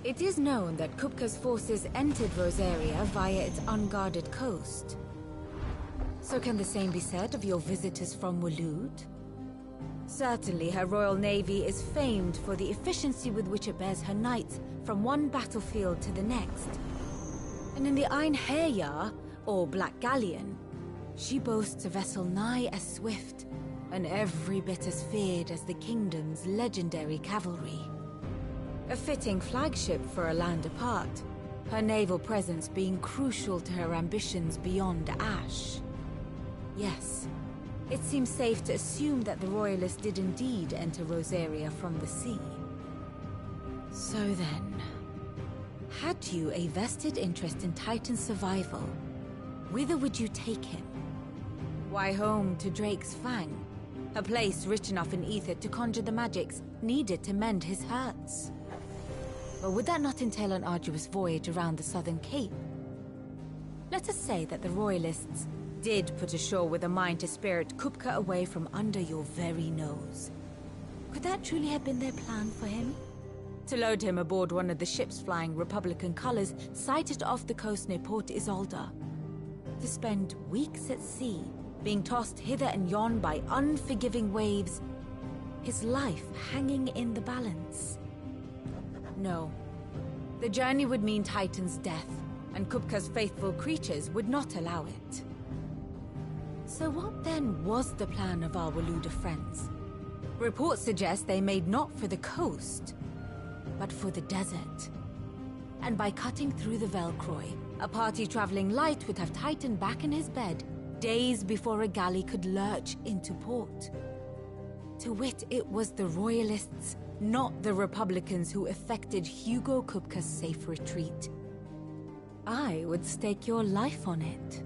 It is known that Kupka's forces entered Rosaria via its unguarded coast. So can the same be said of your visitors from Waloed? Certainly her Royal Navy is famed for the efficiency with which it bears her knights from one battlefield to the next. And in the Einherjar, or Black Galleon, she boasts a vessel nigh as swift, and every bit as feared as the kingdom's legendary cavalry. A fitting flagship for a land apart, her naval presence being crucial to her ambitions beyond Ash. Yes, it seems safe to assume that the Royalists did indeed enter Rosaria from the sea. So then, had you a vested interest in Titan's survival, whither would you take him? Why, home to Drake's Fang, a place rich enough in ether to conjure the magics needed to mend his hurts. But would that not entail an arduous voyage around the Southern Cape? Let us say that the Royalists did put ashore with a mind to spirit Kupka away from under your very nose. Could that truly have been their plan for him? To load him aboard one of the ships flying Republican colors sighted off the coast near Port Isolde. To spend weeks at sea, being tossed hither and yon by unforgiving waves, his life hanging in the balance. No. The journey would mean Titan's death, and Kupka's faithful creatures would not allow it. So what then was the plan of our Waluda friends? Reports suggest they made not for the coast, but for the desert. And by cutting through the Velcroy, a party traveling light would have Titan back in his bed days before a galley could lurch into port. To wit, it was the Royalists, not the Republicans, who effected Hugo Kupka's safe retreat. I would stake your life on it.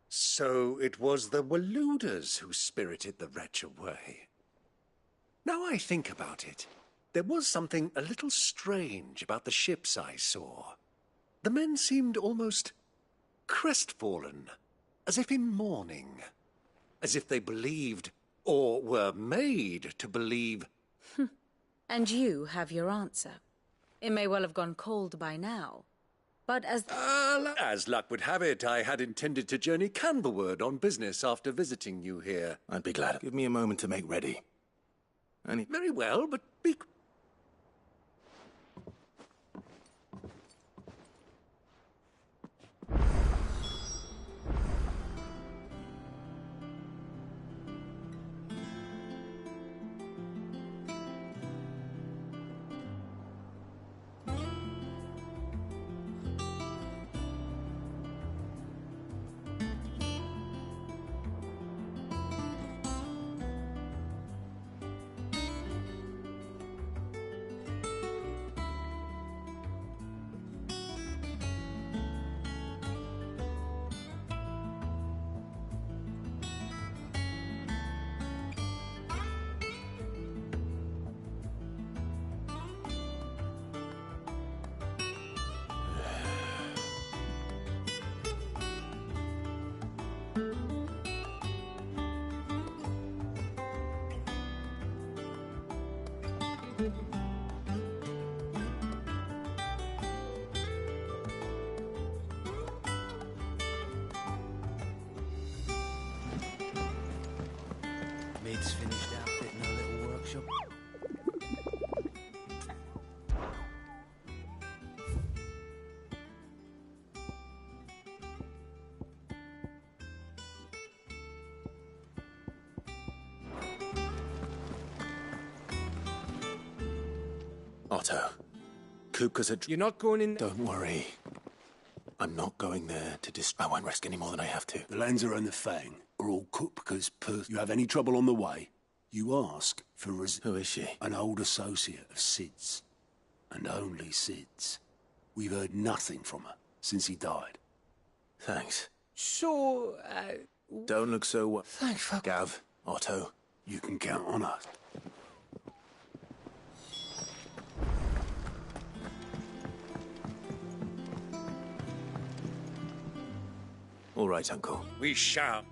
So it was the Waludas who spirited the wretch away. Now I think about it, there was something a little strange about the ships I saw. The men seemed almost crestfallen, as if in mourning, as if they believed, or were made to believe. And you have your answer. It may well have gone cold by now, but as luck would have it, I had intended to journey Canberward on business after visiting you here. I'd be glad. Give me a moment to make ready. Very well, but be... Maid's finished outfit in our little workshop. Otto, Kupka's a... You're not going in... Don't worry. I'm not going there to I won't risk any more than I have to. The Lanza and the Fang are all Kupka's You have any trouble on the way, you ask for Who is she? An old associate of Sid's. And only Sid's. We've heard nothing from her since he died. Thanks. So, Don't look so... Thank fuck. Gav, Otto. You can count on us. All right, Uncle. We shall.